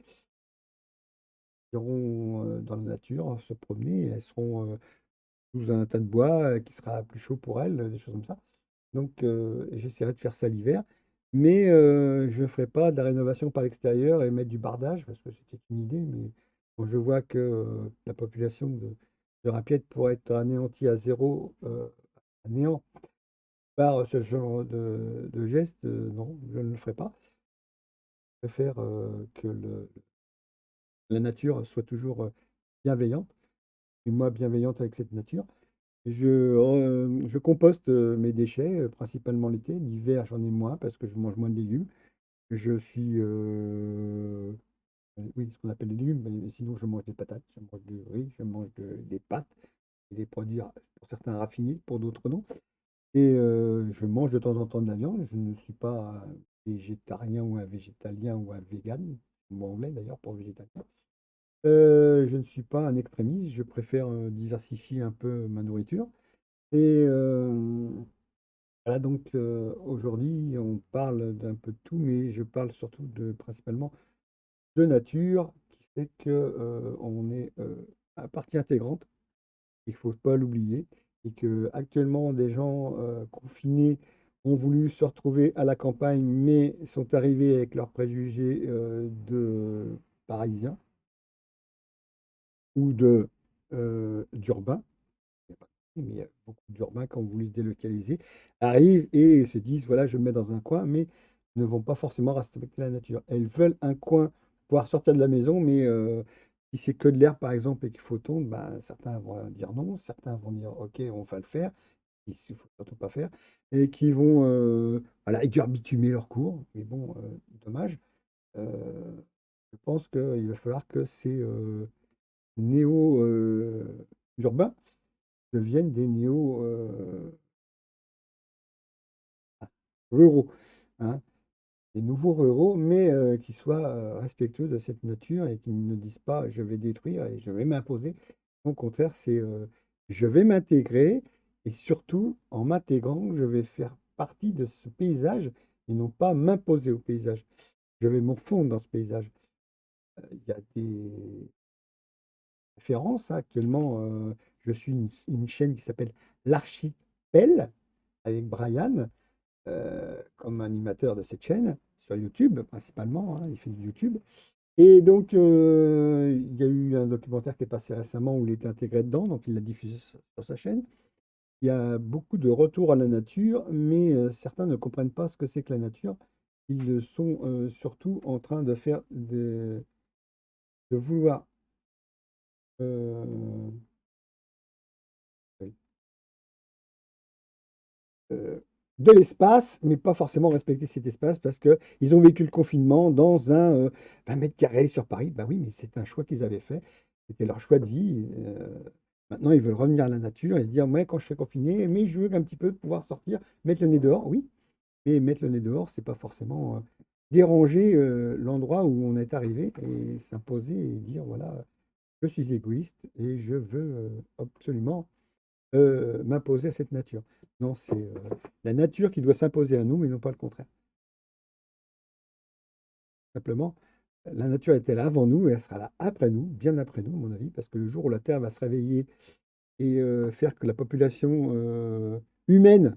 iront dans la nature se promener et elles seront sous un tas de bois qui sera plus chaud pour elles, des choses comme ça. Donc j'essaierai de faire ça l'hiver, mais je ne ferai pas de la rénovation par l'extérieur et mettre du bardage parce que c'était une idée, mais quand je vois que la population de râpiettes pourrait être anéantie à zéro à néant par ce genre de geste, non, je ne le ferai pas. Je préfère que la nature soit toujours bienveillante, et moi bienveillante avec cette nature. Je composte mes déchets, principalement l'été. L'hiver, j'en ai moins parce que je mange moins de légumes. Je suis, oui, ce qu'on appelle les légumes, mais sinon je mange des patates, je mange du riz, je mange des pâtes, et des produits pour certains raffinés, pour d'autres non. Et je mange de temps en temps de la viande. Je ne suis pas végétarien ou un végétalien ou un vegan, c'est le mot anglais d'ailleurs pour végétalien. Je ne suis pas un extrémiste, je préfère diversifier un peu ma nourriture. Et voilà, donc aujourd'hui, on parle d'un peu de tout, mais je parle surtout principalement de nature, qui fait que on est à partie intégrante, il ne faut pas l'oublier, et que actuellement des gens confinés ont voulu se retrouver à la campagne, mais sont arrivés avec leurs préjugés de parisiens ou d'urbains. Il y a pas de souci, mais il y a beaucoup d'urbains qui ont voulu se délocaliser, arrivent et se disent, voilà, je me mets dans un coin, mais ne vont pas forcément respecter la nature. Elles veulent un coin pour pouvoir sortir de la maison, mais si c'est que de l'herbe, par exemple, et qu'il faut tondre, ben, certains vont dire non, certains vont dire, ok, on va le faire, il ne faut surtout pas faire, et qui vont voilà, bitumer leur cours. Mais bon, dommage. Euh, je pense qu'il va falloir que ces néo-urbains deviennent des ruraux, hein, des nouveaux ruraux, mais qui soient respectueux de cette nature et qui ne disent pas je vais détruire et je vais m'imposer. Au contraire, c'est je vais m'intégrer et surtout en m'intégrant, je vais faire partie de ce paysage et non pas m'imposer au paysage. Je vais me fondre dans ce paysage. Il y a des références, hein. Actuellement, je suis une chaîne qui s'appelle L'Archipel avec Brian comme animateur de cette chaîne, sur YouTube principalement, hein, il fait du YouTube. Et donc, il y a eu un documentaire qui est passé récemment où il était intégré dedans, donc il l'a diffusé sur sa chaîne. Il y a beaucoup de retours à la nature, mais certains ne comprennent pas ce que c'est que la nature. Ils sont surtout en train de faire de vouloir euh, heu, de l'espace, mais pas forcément respecter cet espace parce qu'ils ont vécu le confinement dans un, 20 m² sur Paris. Bah oui, mais c'est un choix qu'ils avaient fait. C'était leur choix de vie. Maintenant, ils veulent revenir à la nature et se dire: «Moi, quand je serai confiné, mais je veux un petit peu pouvoir sortir, mettre le nez dehors». Oui, mais mettre le nez dehors, c'est pas forcément, déranger, l'endroit où on est arrivé et s'imposer et dire: «Voilà, je suis égoïste et je veux, absolument m'imposer à cette nature. Non, c'est la nature qui doit s'imposer à nous et non pas le contraire. Simplement, la nature était là avant nous et elle sera là après nous, bien après nous, à mon avis, parce que le jour où la Terre va se réveiller et faire que la population humaine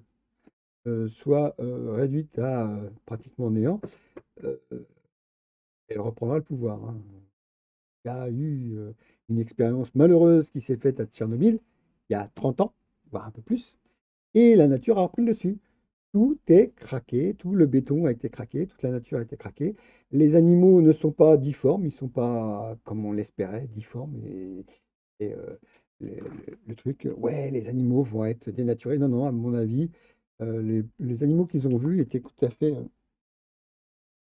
soit réduite à pratiquement néant, euh, elle reprendra le pouvoir, hein. Il y a eu une expérience malheureuse qui s'est faite à Tchernobyl il y a 30 ans, voire un peu plus, et la nature a repris le dessus. Tout est craqué, tout le béton a été craqué, toute la nature a été craquée. Les animaux ne sont pas difformes, ils ne sont pas, comme on l'espérait, difformes. Et le truc, ouais, les animaux vont être dénaturés. Non, non, à mon avis, les animaux qu'ils ont vus étaient tout à fait.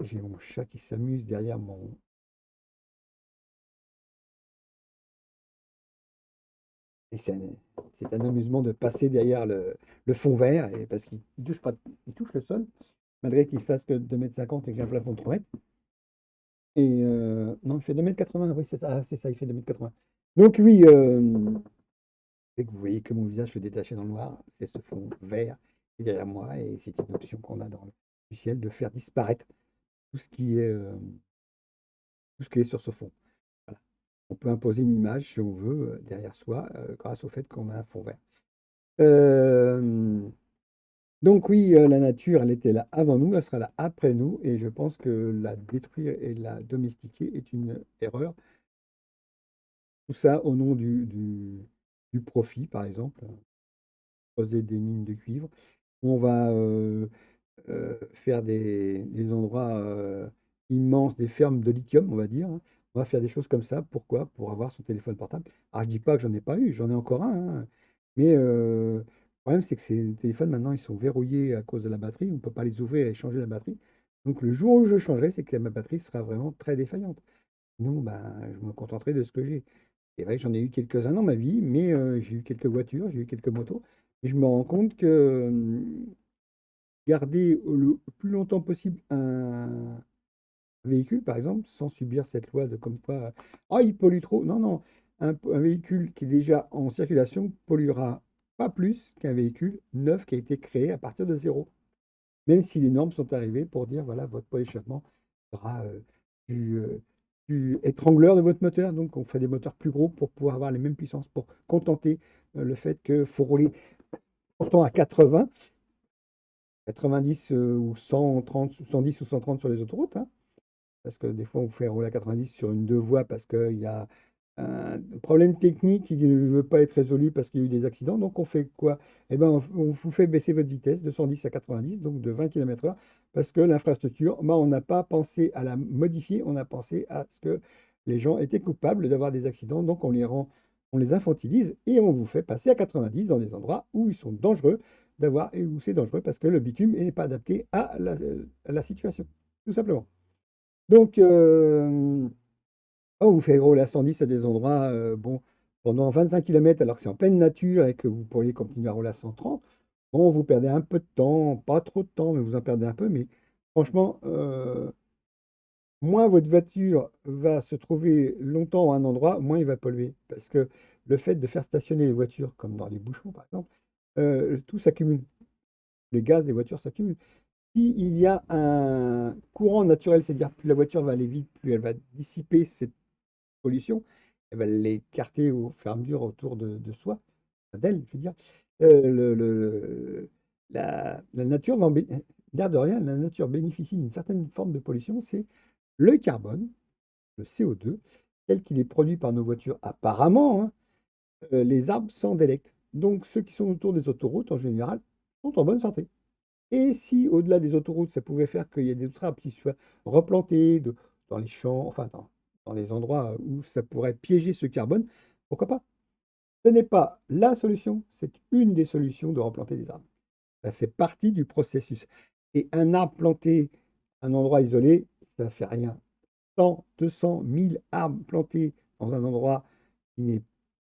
J'ai mon chat qui s'amuse derrière mon. Et c'est un amusement de passer derrière le fond vert, et, parce qu'il ne touche pas, il touche le sol, malgré qu'il fasse que 2,50 m et que j'ai un plafond de 3 m. Et non, il fait 2,80 m, oui, c'est ça, il fait 2,80 m. Donc oui, et que vous voyez que mon visage se détachait dans le noir, c'est ce fond vert qui est derrière moi, et c'est une option qu'on a dans le ciel de faire disparaître tout ce qui est, tout ce qui est sur ce fond. Voilà. On peut imposer une image, si on veut, derrière soi, grâce au fait qu'on a un fond vert. Euh, donc oui, la nature, elle était là avant nous, elle sera là après nous, et je pense que la détruire et la domestiquer est une erreur. Tout ça au nom du profit, par exemple. creuser des mines de cuivre. On va faire des endroits immenses, des fermes de lithium, on va dire, hein. On va faire des choses comme ça. Pourquoi? Pour avoir son téléphone portable. Alors, je dis pas que j'en ai pas eu, j'en ai encore un, hein, mais le problème, c'est que ces téléphones, maintenant, ils sont verrouillés à cause de la batterie. On ne peut pas les ouvrir et changer la batterie. Donc, le jour où je changerai, c'est que ma batterie sera vraiment très défaillante. Sinon, ben, je me contenterai de ce que j'ai. C'est vrai que j'en ai eu quelques-uns dans ma vie, mais j'ai eu quelques voitures, j'ai eu quelques motos, et je me rends compte que garder le plus longtemps possible un véhicule, par exemple, sans subir cette loi de comme quoi, ah, il pollue trop. Non, non, un véhicule qui est déjà en circulation polluera pas plus qu'un véhicule neuf qui a été créé à partir de zéro. Même si les normes sont arrivées pour dire, voilà, votre poids d'échappement sera plus, plus étrangleur de votre moteur. Donc, on fait des moteurs plus gros pour pouvoir avoir les mêmes puissances, pour contenter le fait qu'il faut rouler pourtant à 80, 90 ou 130, 110 ou 130 sur les autoroutes, hein. Parce que des fois, on fait rouler à 90 sur une deux voies parce qu'il y a un problème technique qui ne veut pas être résolu parce qu'il y a eu des accidents. Donc, on fait quoi? Eh ben, on vous fait baisser votre vitesse de 110 à 90, donc de 20 km/h, parce que l'infrastructure, ben, on n'a pas pensé à la modifier, on a pensé à ce que les gens étaient coupables d'avoir des accidents. Donc, on les infantilise et on vous fait passer à 90 dans des endroits où ils sont dangereux d'avoir, et où c'est dangereux parce que le bitume n'est pas adapté à la situation, tout simplement. Donc, on vous fait rouler à 110 à des endroits, bon, pendant 25 km alors que c'est en pleine nature et que vous pourriez continuer à rouler à 130. Bon, vous perdez un peu de temps, pas trop de temps, mais vous en perdez un peu. Mais franchement, moins votre voiture va se trouver longtemps à un endroit, moins il va polluer. Parce que le fait de faire stationner les voitures, comme dans les bouchons par exemple, tout s'accumule. Les gaz des voitures s'accumulent. S'il y a un courant naturel, c'est-à-dire plus la voiture va aller vite, plus elle va dissiper cette pollution, elle va l'écarter au fur et à mesure autour de soi, enfin, d'elle, je veux dire. La nature va l'air de rien, la nature bénéficie d'une certaine forme de pollution, c'est le carbone, le CO2, tel qu'il est produit par nos voitures apparemment, hein, les arbres s'en délectent. Donc ceux qui sont autour des autoroutes, en général, sont en bonne santé. Et si, au-delà des autoroutes, ça pouvait faire qu'il y ait des arbres qui soient replantés dans les champs, enfin dans les endroits où ça pourrait piéger ce carbone, pourquoi pas? Ce n'est pas la solution, c'est une des solutions de replanter des arbres. Ça fait partie du processus. Et un arbre planté à un endroit isolé, ça ne fait rien. 100, 200, 1000 arbres plantés dans un endroit qui n'est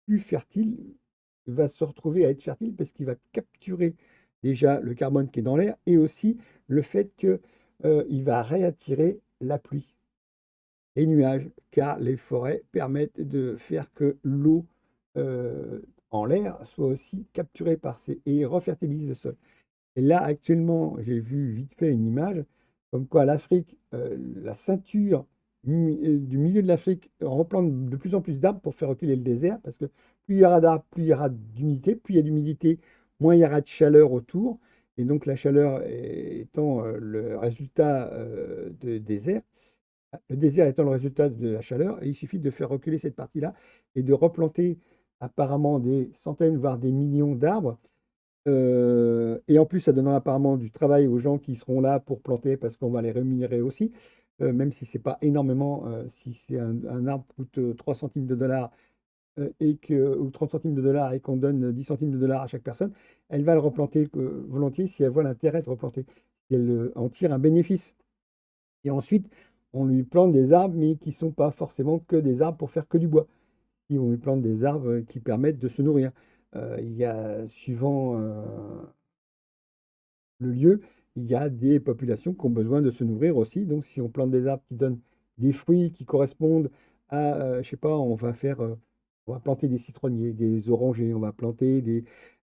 plus fertile va se retrouver à être fertile parce qu'il va capturer déjà le carbone qui est dans l'air et aussi le fait qu'il va réattirer la pluie, les nuages, car les forêts permettent de faire que l'eau en l'air soit aussi capturée par ces et refertilise le sol. Et là, actuellement, j'ai vu vite fait une image comme quoi l'Afrique, la ceinture du milieu de l'Afrique replante de plus en plus d'arbres pour faire reculer le désert, parce que plus il y aura d'arbres, plus il y aura d'humidité, plus il y a d'humidité, moins il y aura de chaleur autour. Et donc la chaleur étant le résultat de désert, le désert étant le résultat de la chaleur, il suffit de faire reculer cette partie-là et de replanter apparemment des centaines, voire des millions d'arbres. Et en plus, ça donnera apparemment du travail aux gens qui seront là pour planter parce qu'on va les rémunérer aussi, même si c'est pas énormément, si c'est un arbre coûte 3 centimes de dollars ou 30 centimes de dollars et qu'on donne 10 centimes de dollars à chaque personne, elle va le replanter volontiers si elle voit l'intérêt de replanter, si elle en tire un bénéfice. Et ensuite, on lui plante des arbres, mais qui ne sont pas forcément que des arbres pour faire que du bois. Si on lui plante des arbres qui permettent de se nourrir. Il y a, suivant le lieu, il y a des populations qui ont besoin de se nourrir aussi. Donc, si on plante des arbres qui donnent des fruits qui correspondent à, je sais pas, on va planter des citronniers, des orangers, on va planter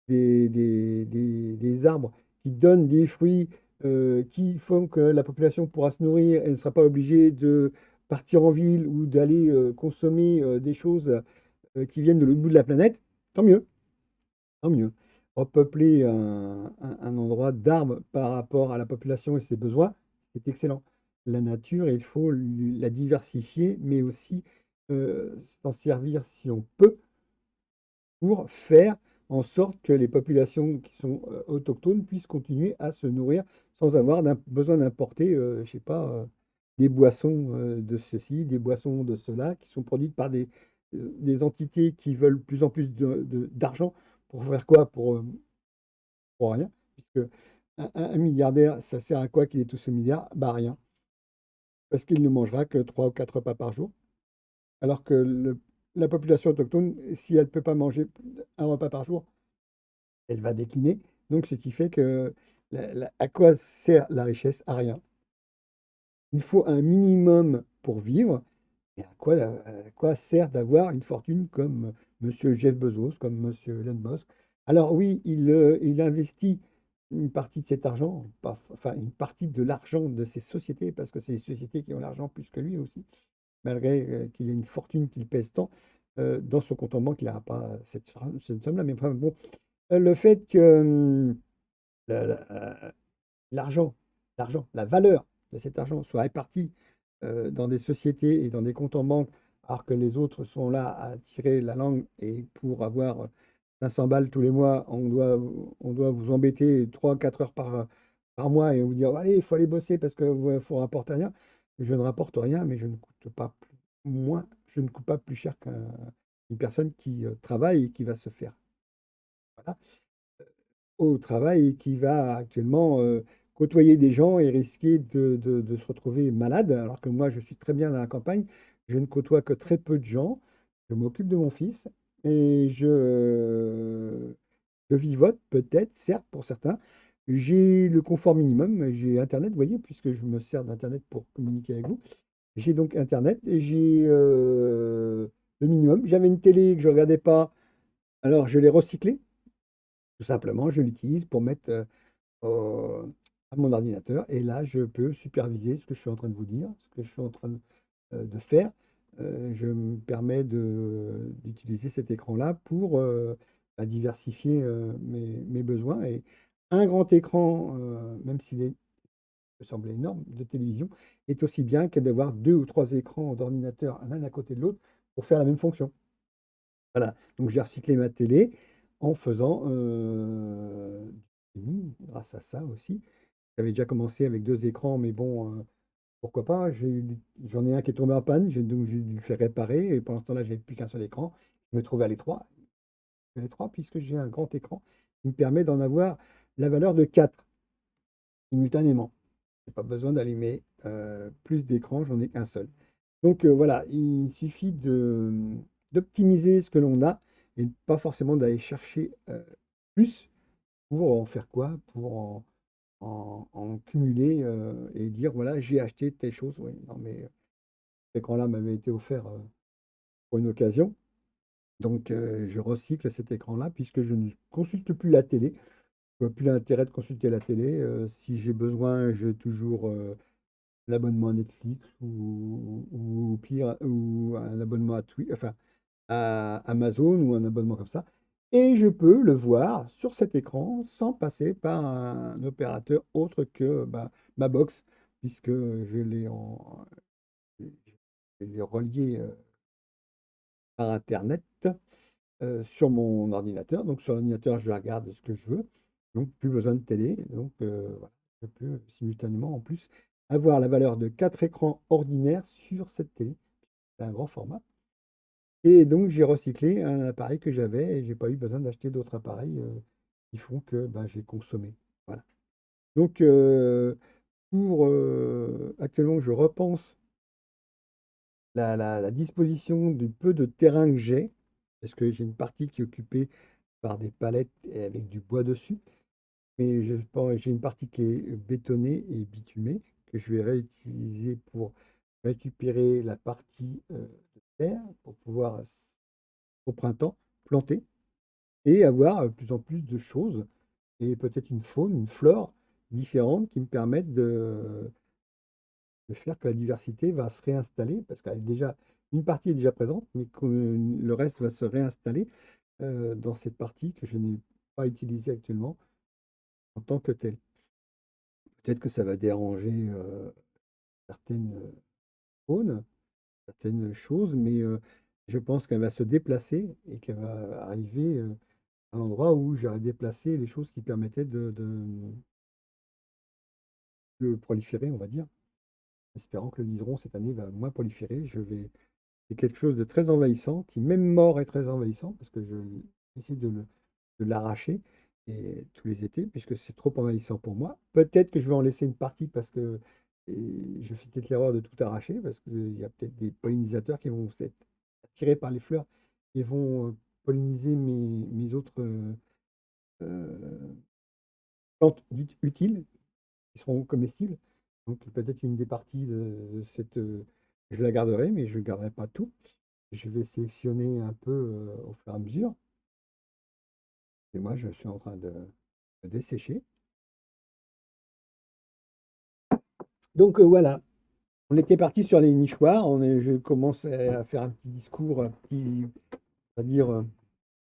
des arbres qui donnent des fruits qui font que la population pourra se nourrir et ne sera pas obligée de partir en ville ou d'aller consommer des choses qui viennent de l'autre bout de la planète, tant mieux. Tant mieux. Repeupler un endroit d'arbres par rapport à la population et ses besoins, c'est excellent. La nature, il faut la diversifier, mais aussi s'en servir si on peut pour faire en sorte que les populations qui sont autochtones puissent continuer à se nourrir sans avoir besoin d'importer, je sais pas, des boissons de ceci, des boissons de cela, qui sont produites par des entités qui veulent de plus en plus d'argent pour faire quoi? Pour rien, puisque un milliardaire, ça sert à quoi qu'il ait tout ce milliard? Bah, à rien, parce qu'il ne mangera que 3 ou 4 repas par jour, alors que la population autochtone, si elle ne peut pas manger un repas par jour, elle va décliner. Donc, ce qui fait que à quoi sert la richesse? À rien. Il faut un minimum pour vivre. Et à quoi sert d'avoir une fortune comme Monsieur Jeff Bezos, comme Monsieur Elon Musk? Alors oui, il investit une partie de cet argent, enfin une partie de l'argent de ces sociétés, parce que c'est les sociétés qui ont l'argent plus que lui aussi, malgré qu'il ait une fortune qu'il pèse tant, dans son compte en banque, il n'aura pas cette somme-là. Mais enfin, bon, le fait que la- la- l'argent, la valeur de cet argent soit répartie dans des sociétés et dans des comptes en banque, alors que les autres sont là à tirer la langue et pour avoir 500 balles tous les mois, on doit vous embêter 3 4 heures par mois et vous dire allez, il faut aller bosser parce qu'il faut rapporter rien. Je ne rapporte rien, mais je ne coûte pas moins, je ne coûte pas plus cher qu'une personne qui travaille et qui va se faire. Voilà au travail et qui va actuellement côtoyer des gens et risquer de se retrouver malade, alors que moi, je suis très bien dans la campagne. Je ne côtoie que très peu de gens. Je m'occupe de mon fils et je vivote peut-être, certes, pour certains. J'ai le confort minimum, j'ai Internet, vous voyez, puisque je me sers d'Internet pour communiquer avec vous. J'ai donc Internet et j'ai le minimum. J'avais une télé que je ne regardais pas, alors je l'ai recyclée. Tout simplement, je l'utilise pour mettre à mon ordinateur et là, je peux superviser ce que je suis en train de vous dire, ce que je suis en train de faire. Je me permets d'utiliser cet écran-là pour bah, diversifier mes besoins. Et un grand écran, même s'il peut sembler énorme, de télévision, est aussi bien que d'avoir deux ou trois écrans d'ordinateur l'un à côté de l'autre pour faire la même fonction. Voilà, donc j'ai recyclé ma télé en faisant du streaming grâce à ça aussi. J'avais déjà commencé avec 2 écrans, mais bon, pourquoi pas? J'en ai un qui est tombé en panne, donc j'ai dû le faire réparer et pendant ce temps-là, j'avais plus qu'un seul écran. Je me trouvais à l'étroit puisque j'ai un grand écran qui me permet d'en avoir la valeur de 4 simultanément. J'ai pas besoin d'allumer, plus d'écrans, j'en ai qu'un seul. Donc, voilà, il suffit d'optimiser ce que l'on a et pas forcément d'aller chercher, plus pour en faire quoi? Pour en cumuler, et dire: «Voilà, j'ai acheté telle chose». Oui, non, mais cet écran-là m'avait été offert, pour une occasion, donc je recycle cet écran-là puisque je ne consulte plus la télé. Je vois plus l'intérêt de consulter la télé, si j'ai besoin, j'ai toujours, l'abonnement à Netflix ou pire ou un abonnement à Amazon ou un abonnement comme ça et je peux le voir sur cet écran sans passer par un opérateur autre que, bah, ma box puisque je l'ai relié, par internet, sur mon ordinateur. Donc sur l'ordinateur, je regarde ce que je veux, donc plus besoin de télé. Donc voilà, je peux simultanément en plus avoir la valeur de 4 écrans ordinaires sur cette télé. C'est un grand format. Et donc, j'ai recyclé un appareil que j'avais et j'ai pas eu besoin d'acheter d'autres appareils qui font que bah, j'ai consommé. Voilà. Donc, actuellement, je repense la disposition du peu de terrain que j'ai, parce que j'ai une partie qui est occupée par des palettes et avec du bois dessus, mais j'ai une partie qui est bétonnée et bitumée, que je vais réutiliser pour récupérer la partie de terre pour pouvoir, au printemps, planter. Et avoir de plus en plus de choses et peut-être une faune, une flore différente qui me permettent de faire que la diversité va se réinstaller parce qu'elle est déjà une partie est déjà présente, mais que le reste va se réinstaller, dans cette partie que je n'ai pas utilisée actuellement en tant que telle. Peut-être que ça va déranger, certaines, faunes, certaines choses, mais je pense qu'elle va se déplacer et qu'elle va arriver, un endroit où j'aurais déplacé les choses qui permettaient de proliférer, on va dire, espérant que le liseron cette année va moins proliférer. C'est quelque chose de très envahissant, qui même mort est très envahissant, parce que j'essaie de l'arracher et tous les étés, puisque c'est trop envahissant pour moi. Peut-être que je vais en laisser une partie parce que je fais peut-être l'erreur de tout arracher, parce qu'il y a peut-être des pollinisateurs qui vont s'être attirés par les fleurs et vont polliniser mes autres euh, plantes dites utiles, qui seront comestibles. Donc peut-être une des parties de cette... je la garderai, mais je ne garderai pas tout. Je vais sélectionner un peu au fur et à mesure. Et moi, je suis en train de dessécher. Donc voilà, on était parti sur les nichoirs. Je commence à faire un petit discours, un petit, on va dire,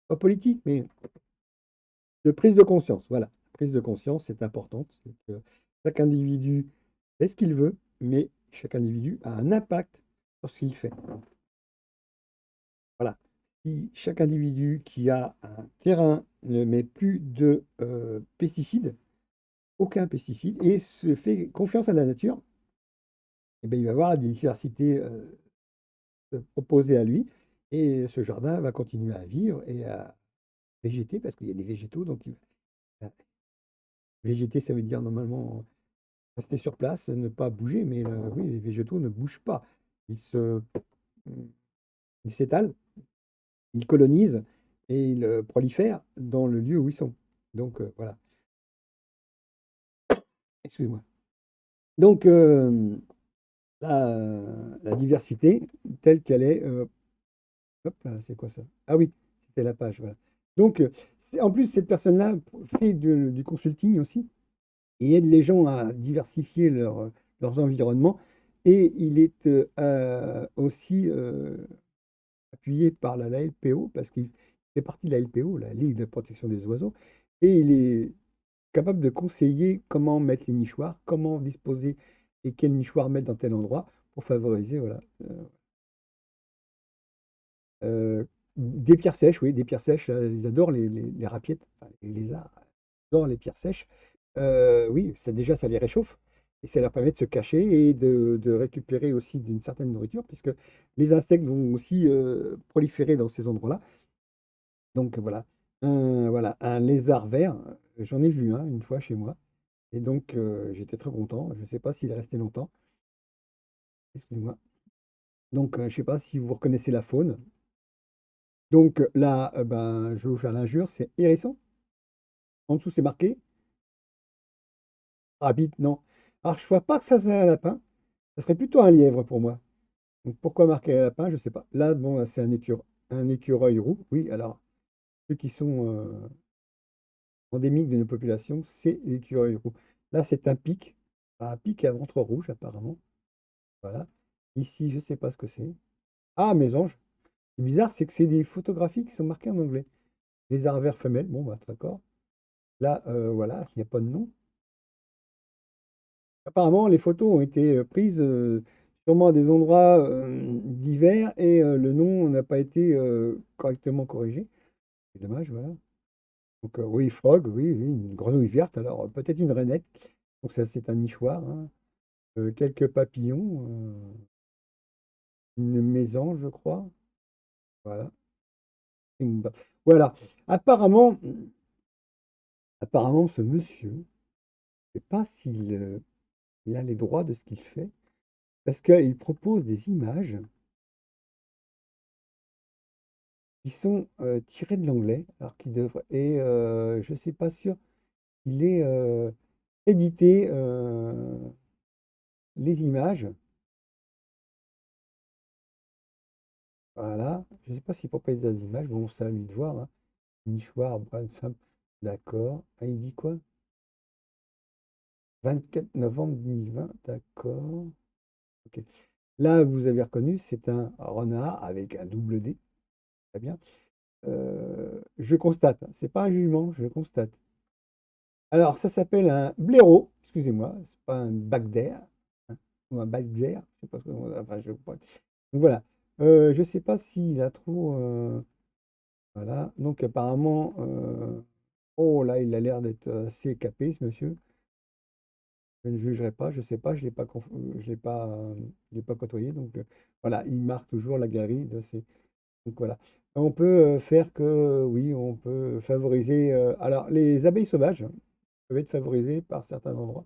pas politique, mais de prise de conscience. Voilà, prise de conscience, c'est importante. C'est que chaque individu fait ce qu'il veut, mais chaque individu a un impact sur ce qu'il fait. Voilà. Si chaque individu qui a un terrain ne met plus de pesticides, aucun pesticide, et se fait confiance à la nature, eh bien, il va avoir des diversités proposées à lui, et ce jardin va continuer à vivre et à végéter, parce qu'il y a des végétaux, donc végéter, ça veut dire normalement rester sur place, ne pas bouger, mais oui, les végétaux ne bougent pas. Ils se, ils s'étalent, ils colonisent et ils prolifèrent dans le lieu où ils sont. Donc voilà, excusez-moi. Donc la diversité telle qu'elle est, hop là, c'est quoi ça? Ah oui, c'était la page, voilà. Donc, en plus, cette personne-là fait du consulting aussi et aide les gens à diversifier leurs environnements. Et il est aussi appuyé par la LPO, parce qu'il fait partie de la LPO, la Ligue de protection des oiseaux, et il est capable de conseiller comment mettre les nichoirs, comment disposer et quel nichoir mettre dans tel endroit pour favoriser, voilà. Des pierres sèches, oui, des pierres sèches, ils adorent les râpiers, enfin, les lézards adorent les pierres sèches. Oui, ça déjà, ça les réchauffe et ça leur permet de se cacher et de récupérer aussi d'une certaine nourriture, puisque les insectes vont aussi proliférer dans ces endroits-là. Donc voilà, un lézard vert, j'en ai vu un une fois chez moi, et donc j'étais très content. Je ne sais pas s'il est resté longtemps, excusez-moi. Donc je ne sais pas si vous reconnaissez la faune. Donc là, ben, je vais vous faire l'injure, c'est hérisson. En dessous, c'est marqué rabbit, non. Alors, je ne vois pas que ça c'est un lapin. Ça serait plutôt un lièvre pour moi. Donc, pourquoi marquer un lapin? Je ne sais pas. Là, bon, c'est un écureuil roux. Oui, alors, ceux qui sont endémiques de nos populations, c'est l'écureuil roux. Là, c'est un pic à ventre rouge, apparemment. Voilà. Ici, je ne sais pas ce que c'est. Ah, mésange. C'est bizarre, c'est que c'est des photographies qui sont marquées en anglais. Lézard vert femelle, bon, bah, d'accord. Là, voilà, il n'y a pas de nom. Apparemment, les photos ont été prises sûrement à des endroits divers et le nom n'a pas été correctement corrigé. C'est dommage, voilà. Donc, oui, frog, oui, oui, une grenouille verte, alors peut-être une rainette. Donc, ça, c'est un nichoir, hein. Quelques papillons, une mésange, je crois. Voilà. Une- Voilà. Apparemment, apparemment, ce monsieur, je ne sais pas s'il il a les droits de ce qu'il fait, parce qu'il propose des images qui sont tirés de l'anglais, alors qu'il devrait. Et je ne suis pas sûr qu'il ait édité les images. Voilà. Je ne sais pas s'il propose des images. Bon, c'est à lui de voir, hein. Nichoir, bonne femme. D'accord. Ah, il dit quoi? 24 novembre 2020. D'accord. Ok. Là, vous avez reconnu, c'est un renard avec un double D. Très bien. Je constate, hein, c'est pas un jugement, je constate. Alors, ça s'appelle un blaireau, excusez-moi, c'est pas un bac d'air, hein, ou un bac d'air, je sais pas enfin, donc voilà. Je sais pas s'il a trop. Voilà. Donc apparemment, oh là, il a l'air d'être assez capé, ce monsieur. Je ne jugerai pas, je ne sais pas, je l'ai pas côtoyé. Donc voilà, il marque toujours la galerie de ces. Donc voilà. On peut faire que, oui, on peut favoriser. Alors, les abeilles sauvages peuvent être favorisées par certains endroits.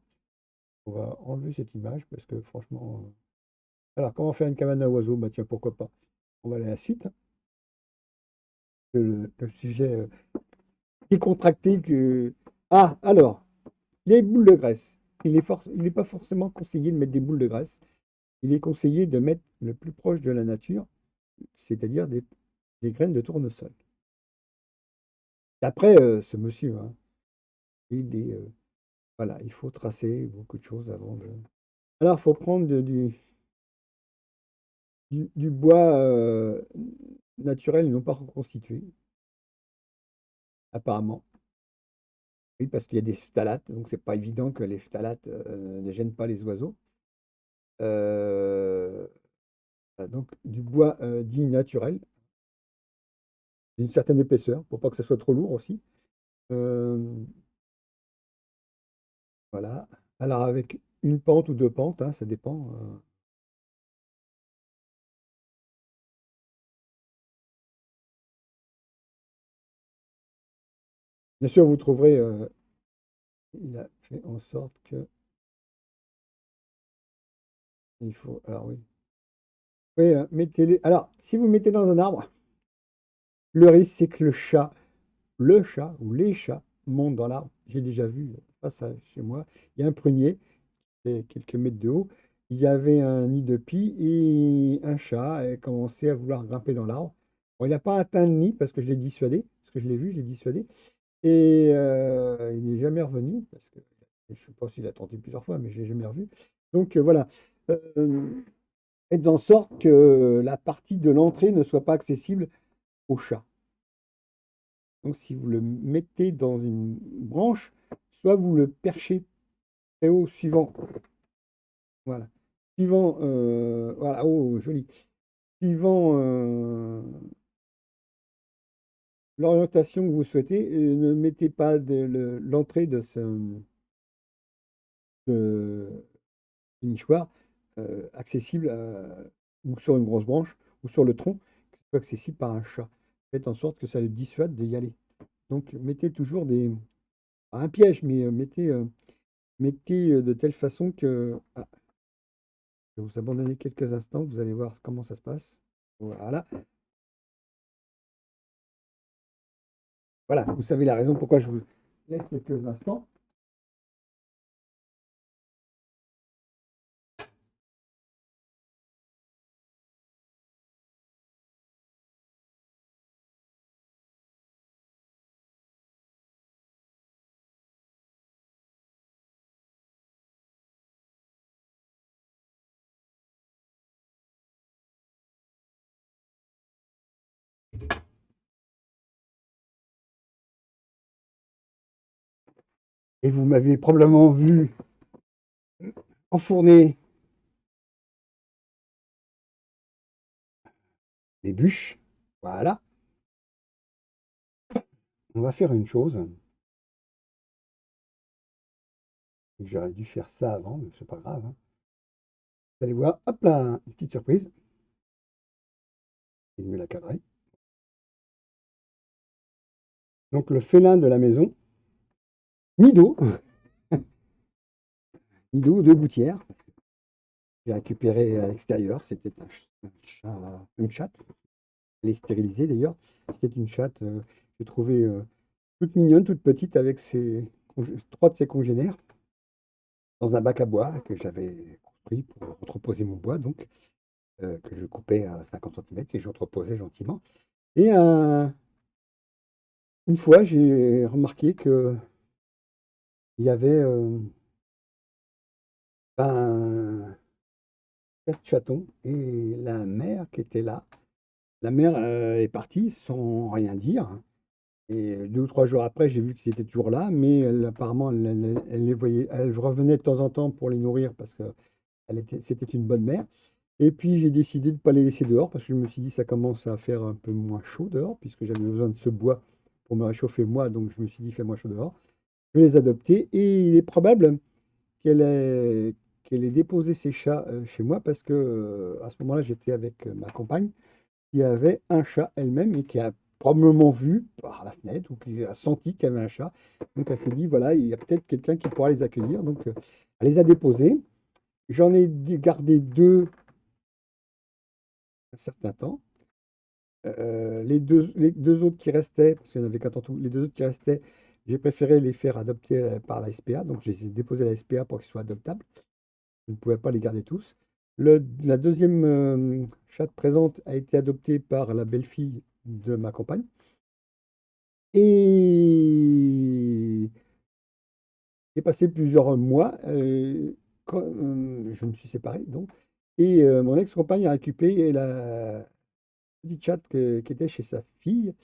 On va enlever cette image parce que franchement. Alors, comment faire une cabane à oiseaux? Bah tiens, pourquoi pas? On va aller à la suite, hein. Le sujet décontracté que. Ah, alors, les boules de graisse. Il n'est pas forcément conseillé de mettre des boules de graisse. Il est conseillé de mettre le plus proche de la nature, c'est-à-dire des graines de tournesol. D'après ce monsieur, hein, il est, voilà, il faut tracer beaucoup de choses avant de. Alors, il faut prendre du bois naturel, non pas reconstitué, apparemment. Oui, parce qu'il y a des phtalates, donc c'est pas évident que les phtalates ne gênent pas les oiseaux. Euh, donc du bois dit naturel, d'une certaine épaisseur, pour pas que ça soit trop lourd aussi. Euh, voilà. Alors avec une pente ou deux pentes, hein, ça dépend. Bien sûr, vous trouverez, il a fait en sorte que il faut. Alors oui. Oui, mettez-les. Alors, si vous mettez dans un arbre, le risque c'est que le chat ou les chats montent dans l'arbre. J'ai déjà vu ça chez moi. Il y a un prunier fait quelques mètres de haut. Il y avait un nid de pie et un chat a commencé à vouloir grimper dans l'arbre. Bon, il n'a pas atteint le nid parce que je l'ai dissuadé, parce que je l'ai vu, je l'ai dissuadé. Et il n'est jamais revenu parce que je ne sais pas s'il a tenté plusieurs fois, mais je ne l'ai jamais revu. Donc voilà. Euh, Faites en sorte que la partie de l'entrée ne soit pas accessible au chat. Donc si vous le mettez dans une branche, soit vous le perchez très haut suivant. Voilà. Suivant, voilà, oh, joli. Suivant l'orientation que vous souhaitez, ne mettez pas l'entrée de ce nichoir accessible ou sur une grosse branche ou sur le tronc, que ce soit accessible par un chat. Faites en sorte que ça le dissuade d'y aller. Donc, mettez toujours pas un piège, mais mettez de telle façon que. Ah, je vais vous abandonner quelques instants, vous allez voir comment ça se passe. Voilà. Voilà, vous savez la raison pourquoi je vous laisse quelques instants. Et vous m'avez probablement vu enfourner des bûches. Voilà. On va faire une chose. J'aurais dû faire ça avant, mais c'est pas grave, hein. Vous allez voir, hop là, une petite surprise. Il me l'a cadré. Donc le félin de la maison, Mido, Mido de Gouttière. J'ai récupéré à l'extérieur. C'était une chatte. Elle est stérilisée d'ailleurs. C'était une chatte, j'ai trouvé toute mignonne, toute petite, avec trois de ses congénères, dans un bac à bois que j'avais construit pour entreposer mon bois, donc, que je coupais à 50 centimètres et j'entreposais gentiment. Et une fois, j'ai remarqué qu'il y avait ben, 4 chatons et la mère qui était là. La mère est partie sans rien dire. Et 2 ou 3 jours après, j'ai vu qu'ils étaient toujours là, mais apparemment, elle les voyait, elle revenait de temps en temps pour les nourrir parce que c'était une bonne mère. Et puis j'ai décidé de ne pas les laisser dehors parce que je me suis dit ça commence à faire un peu moins chaud dehors puisque j'avais besoin de ce bois pour me réchauffer moi, donc je me suis dit fait moins chaud dehors. Je vais les adopter et il est probable qu'elle ait déposé ses chats chez moi parce que à ce moment-là j'étais avec ma compagne qui avait un chat elle-même et qui a probablement vu par la fenêtre ou qui a senti qu'il y avait un chat. Donc elle s'est dit voilà, il y a peut-être quelqu'un qui pourra les accueillir. Donc elle les a déposés. J'en ai gardé deux un certain temps. Les deux autres qui restaient, parce qu'il n'y en avait qu'un en tout, les deux autres qui restaient, j'ai préféré les faire adopter par la SPA. Donc, je les ai déposés à la SPA pour qu'ils soient adoptables. Je ne pouvais pas les garder tous. La deuxième chatte présente a été adoptée par la belle-fille de ma compagne. Et j'ai passé plusieurs mois quand je me suis séparé, donc. Et mon ex-compagne a récupéré la petite chatte qui était chez sa fille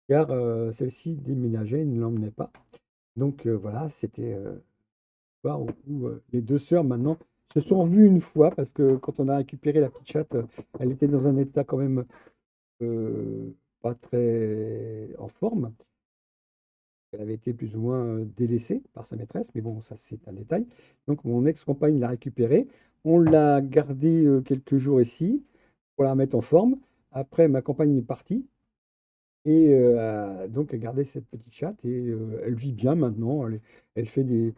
car celle-ci déménageait, ne l'emmenait pas. Donc voilà, c'était soir où les deux sœurs maintenant se sont revues une fois parce que quand on a récupéré la petite chatte, elle était dans un état quand même pas très en forme. Elle avait été plus ou moins délaissée par sa maîtresse, mais bon, ça c'est un détail. Donc mon ex-compagne l'a récupérée. On l'a gardée quelques jours ici pour la remettre en forme. Après, ma compagne est partie. Et donc elle gardait cette petite chatte et elle vit bien maintenant. Elle fait des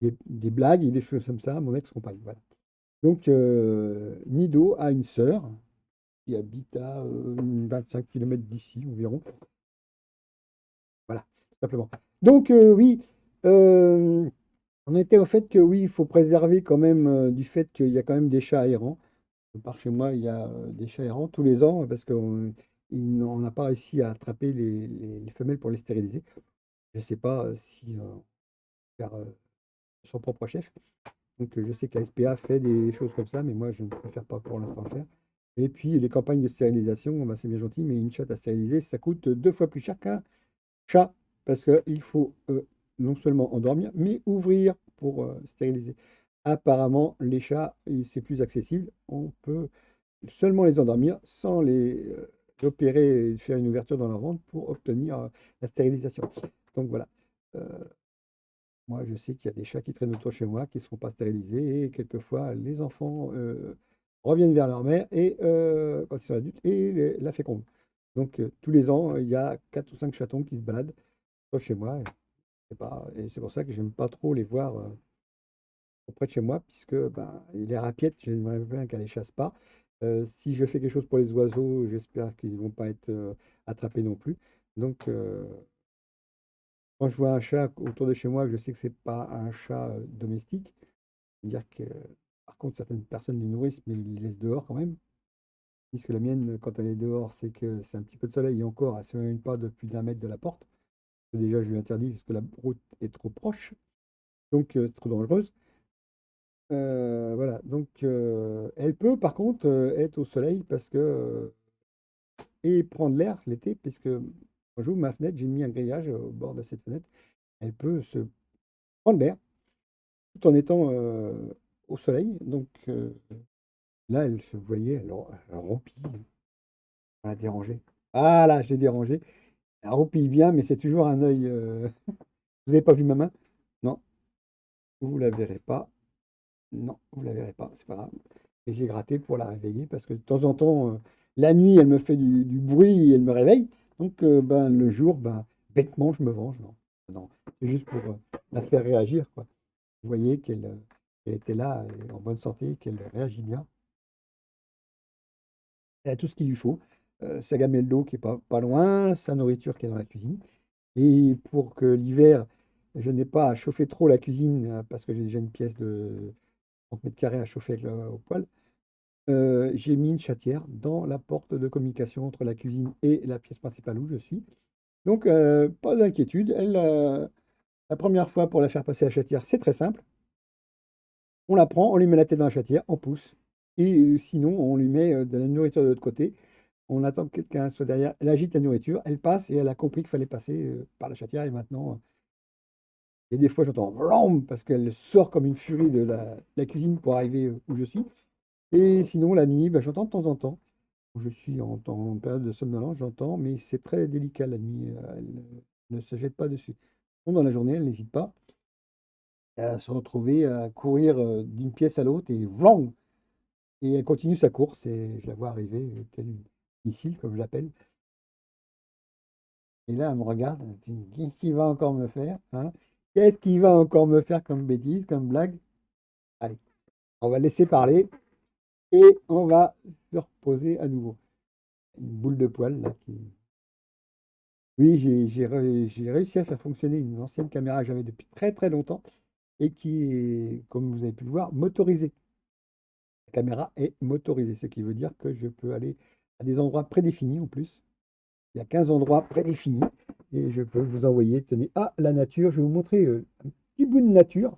des blagues et des choses comme ça, mon ex-compagne, voilà. Donc Nido a une sœur qui habite à 25 km d'ici environ. Voilà, tout simplement. Donc oui, euh, on était au fait que oui, il faut préserver quand même du fait qu'il y a quand même des chats errants. Par chez moi, il y a des chats errants tous les ans parce qu'on n'a pas réussi à attraper les femelles pour les stériliser. Je ne sais pas si faire son propre chef. Donc je sais que la SPA fait des choses comme ça, mais moi je ne préfère pas pour l'instant le faire. Et puis les campagnes de stérilisation, bah, c'est bien gentil, mais une chatte à stériliser, ça coûte deux fois plus cher qu'un chat, parce qu'il faut non seulement endormir, mais ouvrir pour stériliser. Apparemment, les chats, c'est plus accessible. On peut seulement les endormir sans les opérer et faire une ouverture dans leur ventre pour obtenir la stérilisation. Donc voilà. Euh, Moi, je sais qu'il y a des chats qui traînent autour chez moi qui ne seront pas stérilisés et quelquefois les enfants reviennent vers leur mère et quand ils sont adultes et la fécondent. Donc tous les ans, il y a 4 ou 5 chatons qui se baladent autour de chez moi. Et c'est pour ça que j'aime pas trop les voir auprès de chez moi, puisque ben, les rapiettes, j'aimerais bien qu'elles ne les chassent pas. Si je fais quelque chose pour les oiseaux, j'espère qu'ils ne vont pas être attrapés non plus. Donc quand je vois un chat autour de chez moi, je sais que c'est pas un chat domestique. C'est-à-dire que, par contre, certaines personnes les nourrissent, mais ils les laissent dehors quand même. Puisque la mienne, quand elle est dehors, c'est que c'est un petit peu de soleil et encore, elle ne s'éloigne pas de plus d'1 mètre de la porte. Déjà, je lui interdis parce que la route est trop proche, donc c'est trop dangereuse. Voilà, donc elle peut par contre être au soleil parce que et prendre l'air l'été, puisque quand j'ouvre ma fenêtre, j'ai mis un grillage au bord de cette fenêtre. Elle peut se prendre l'air tout en étant au soleil. Donc là, elle se voyait, elle roupille, elle a dérangé. Ah là, je l'ai dérangé. Elle roupille bien, mais c'est toujours un œil. Vous n'avez pas vu ma main? Non, vous la verrez pas. Non, vous la verrez pas, c'est pas grave. Et j'ai gratté pour la réveiller parce que de temps en temps, la nuit, elle me fait du bruit et elle me réveille. Donc, ben, le jour, ben, bêtement, je me venge. Non, non, c'est juste pour la faire réagir, quoi. Vous voyez qu'elle était là, en bonne santé, qu'elle réagit bien. Elle a tout ce qu'il lui faut. Sa gamelle d'eau qui est pas loin, sa nourriture qui est dans la cuisine. Et pour que l'hiver, je n'ai pas à chauffer trop la cuisine parce que j'ai déjà une pièce de 30 mètres carrés à chauffer avec au poêle. J'ai mis une chatière dans la porte de communication entre la cuisine et la pièce principale où je suis. Donc, pas d'inquiétude. La première fois pour la faire passer à la chatière, c'est très simple. On la prend, on lui met la tête dans la chatière, on pousse. Et sinon, on lui met de la nourriture de l'autre côté. On attend que quelqu'un soit derrière. Elle agite la nourriture, elle passe et elle a compris qu'il fallait passer par la chatière. Et maintenant, il y a des fois, j'entends vlam parce qu'elle sort comme une furie de la cuisine pour arriver où je suis. Et sinon, la nuit, bah, j'entends de temps en temps. Je suis en période de somnolence, j'entends, mais c'est très délicat la nuit. Elle ne se jette pas dessus. Bon, dans la journée, elle n'hésite pas à se retrouver à courir d'une pièce à l'autre et vlang! Et elle continue sa course et je la vois arriver, tel une missile, comme je l'appelle. Et là, elle me regarde, elle me dit, qu'est-ce qu'il va encore me faire, hein? Qu'est-ce qu'il va encore me faire comme bêtise, comme blague? Allez, on va laisser parler et on va se reposer à nouveau. Une boule de poil là qui. Oui, j'ai réussi à faire fonctionner une ancienne caméra que j'avais depuis très très longtemps et qui est, comme vous avez pu le voir, motorisée. La caméra est motorisée, ce qui veut dire que je peux aller à des endroits prédéfinis en plus. Il y a 15 endroits prédéfinis et je peux vous envoyer, tenez, la nature. Je vais vous montrer un petit bout de nature.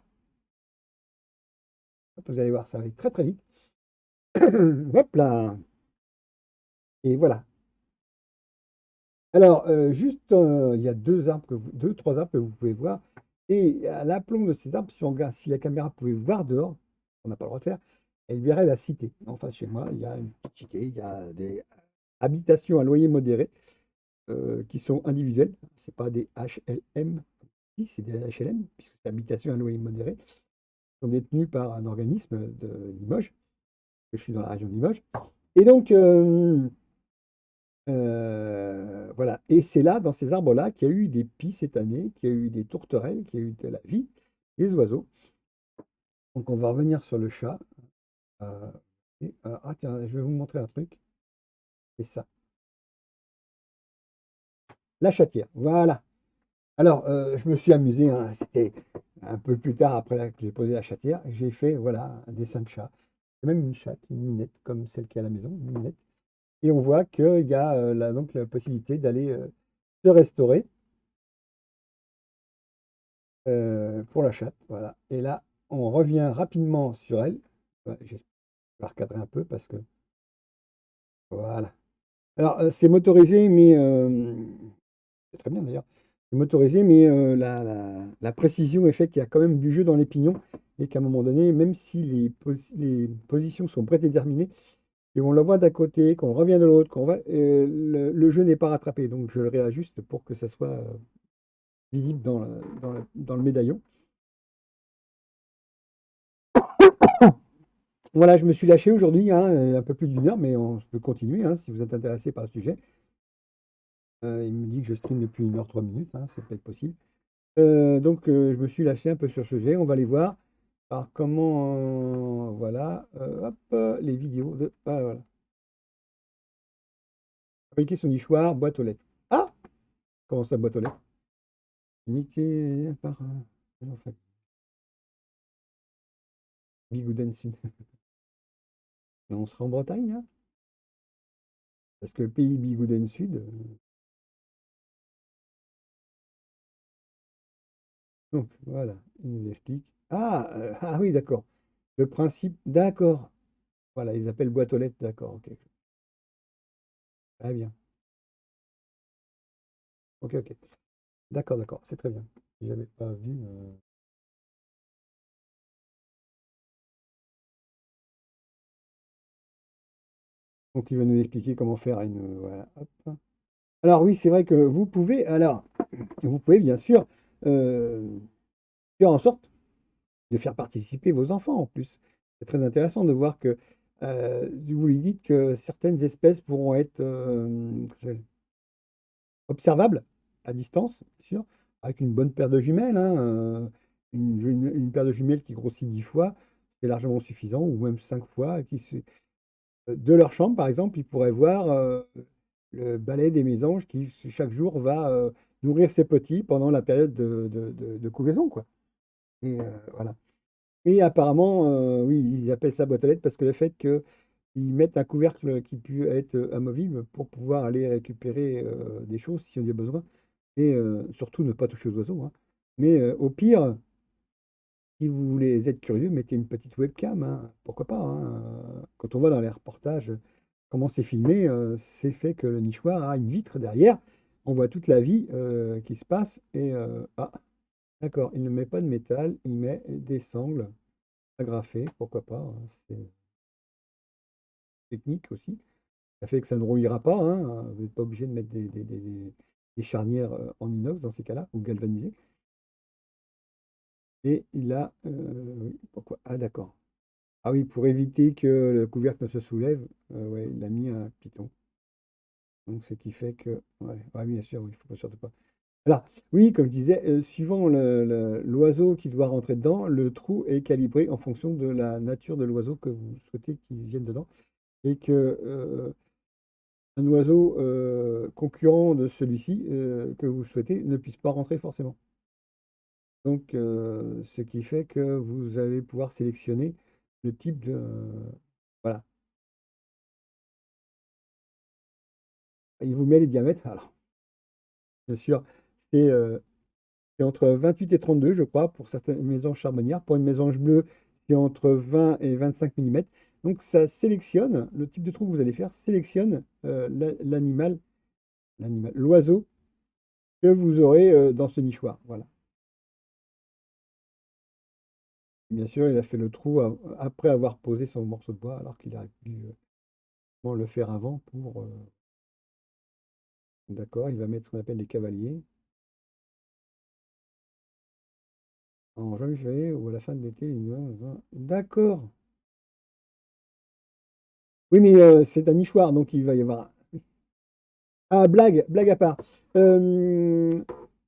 Hop, vous allez voir, ça va aller très très vite. Hop là. Et voilà. Alors, juste, il y a deux, trois arbres que vous pouvez voir. Et à l'aplomb de ces arbres, si la caméra pouvait voir dehors, on n'a pas le droit de faire, elle verrait la cité. En face, chez moi, il y a une petite cité, il y a des habitations à loyer modéré qui sont individuelles. C'est pas des HLM, si, c'est des HLM, puisque c'est habitations à loyer modéré, qui sont détenues par un organisme de Limoges, que je suis dans la région de Limoges. Et donc, voilà. Et c'est là, dans ces arbres-là, qu'il y a eu des pies cette année, qu'il y a eu des tourterelles, qu'il y a eu de la vie, des oiseaux. Donc, on va revenir sur le chat. Euh, tiens, je vais vous montrer un truc. C'est ça. La chatière. Voilà. Alors, je me suis amusé, hein, c'était un peu plus tard, après que j'ai posé la chatière, j'ai fait, voilà, un dessin de chat. C'est même une chatte, une minette, comme celle qui est à la maison, une minette. Et on voit qu'il y a donc la possibilité d'aller se restaurer pour la chatte. Voilà. Et là, on revient rapidement sur elle. Ouais, je vais recadrer un peu parce que. Voilà. Alors, c'est motorisé, mais. C'est très bien d'ailleurs. C'est motorisé, mais la précision est faite qu'il y a quand même du jeu dans les pignons et qu'à un moment donné, même si les positions sont prédéterminées, et on la voit d'un côté, qu'on revient de l'autre, le jeu n'est pas rattrapé. Donc, je le réajuste pour que ça soit visible dans le médaillon. Voilà, je me suis lâché aujourd'hui, hein, un peu plus d'une heure, mais on peut continuer hein, si vous êtes intéressé par le sujet. Il me dit que je stream depuis 1 heure 3 minutes, hein, c'est peut-être possible. Donc, je me suis lâché un peu sur ce sujet. On va aller voir. Alors, comment, voilà, hop, les vidéos de. Ah, voilà. Fabriquer son nichoir, boîte aux lettres. Ah! Comment ça, boîte aux lettres? Niqué par. En fait, Bigouden Sud. Non, on sera en Bretagne, là? Parce que le pays Bigouden Sud. Donc, voilà, il nous explique. Ah oui, d'accord. Le principe, d'accord. Voilà, ils appellent boîte aux lettres, d'accord, ok. Très bien. Ok, ok. D'accord, d'accord, c'est très bien. J'avais pas vu. Donc, il va nous expliquer comment faire une. Voilà, hop. Alors, oui, c'est vrai que vous pouvez. Alors, vous pouvez bien sûr euh, faire en sorte de faire participer vos enfants en plus. C'est très intéressant de voir que vous lui dites que certaines espèces pourront être observables à distance, bien sûr, avec une bonne paire de jumelles, hein, une paire de jumelles qui grossit 10 fois, c'est largement suffisant, ou même 5 fois. De leur chambre, par exemple, ils pourraient voir le balai des mésanges qui, chaque jour, va nourrir ses petits pendant la période de couvaison, quoi. Et voilà. Et apparemment, oui, ils appellent ça boîte aux lettres parce que le fait qu'ils mettent un couvercle qui peut être amovible pour pouvoir aller récupérer des choses si on y a besoin. Et surtout ne pas toucher aux oiseaux, hein. Mais au pire, si vous voulez être curieux, mettez une petite webcam, hein, pourquoi pas, hein. Quand on voit dans les reportages comment c'est filmé, c'est fait que le nichoir a une vitre derrière. On voit toute la vie qui se passe. Et d'accord, il ne met pas de métal, il met des sangles agrafées, pourquoi pas, hein, technique aussi. Ça fait que ça ne rouillera pas, hein. Vous n'êtes pas obligé de mettre des charnières en inox dans ces cas-là, ou galvanisées. Et il a. Oui, pourquoi? Ah, d'accord. Ah oui, pour éviter que le couvercle ne se soulève, ouais, il a mis un piton. Donc, ce qui fait que. Ouais, ouais, bien sûr, oui, il ne faut pas surtout pas. Alors, oui, comme je disais, suivant l'oiseau qui doit rentrer dedans, le trou est calibré en fonction de la nature de l'oiseau que vous souhaitez qu'il vienne dedans. Et que un oiseau concurrent de celui-ci que vous souhaitez ne puisse pas rentrer forcément. Donc, ce qui fait que vous allez pouvoir sélectionner le type de. Voilà. Il vous met les diamètres. Alors, bien sûr, c'est c'est entre 28 et 32, je crois, pour certaines mésanges charbonnières. Pour une mésange bleue, c'est entre 20 et 25 millimètres. Donc, ça sélectionne, le type de trou que vous allez faire, sélectionne l'oiseau que vous aurez dans ce nichoir. Voilà. Bien sûr, il a fait le trou après avoir posé son morceau de bois, alors qu'il aurait pu le faire avant pour. D'accord, il va mettre ce qu'on appelle les cavaliers en janvier ou à la fin de l'été. D'accord. Oui, mais c'est un nichoir, donc il va y avoir. Ah, blague à part. Euh,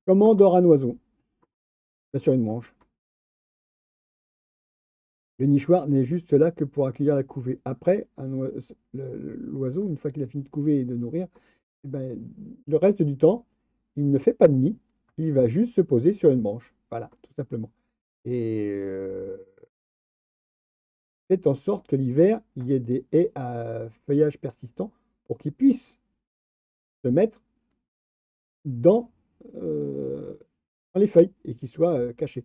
Comment dort un oiseau? Bien sur une branche. Le nichoir n'est juste là que pour accueillir la couvée. Après, l'oiseau, une fois qu'il a fini de couver et de nourrir, eh ben, le reste du temps, il ne fait pas de nid. Il va juste se poser sur une branche. Voilà, tout simplement. Et faites en sorte que l'hiver, il y ait des haies à feuillage persistant pour qu'ils puissent se mettre dans, euh, dans les feuilles et qu'ils soient cachés.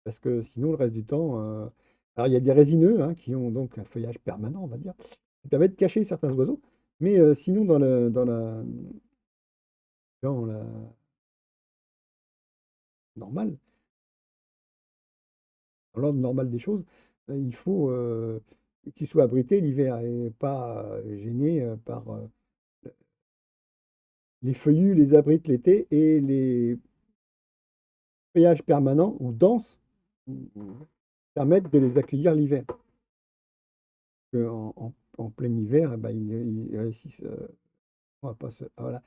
Parce que sinon, le reste du temps, alors il y a des résineux hein, qui ont donc un feuillage permanent, on va dire, qui permettent de cacher certains oiseaux. Mais sinon, dans la normale, dans l'ordre normal des choses, il faut qu'ils soient abrités l'hiver et pas gênés par les feuillus, les abritent l'été et les feuillages permanents ou denses permettent de les accueillir l'hiver. En plein hiver, eh ben, ils réussissent. On va pas se. Ah, voilà.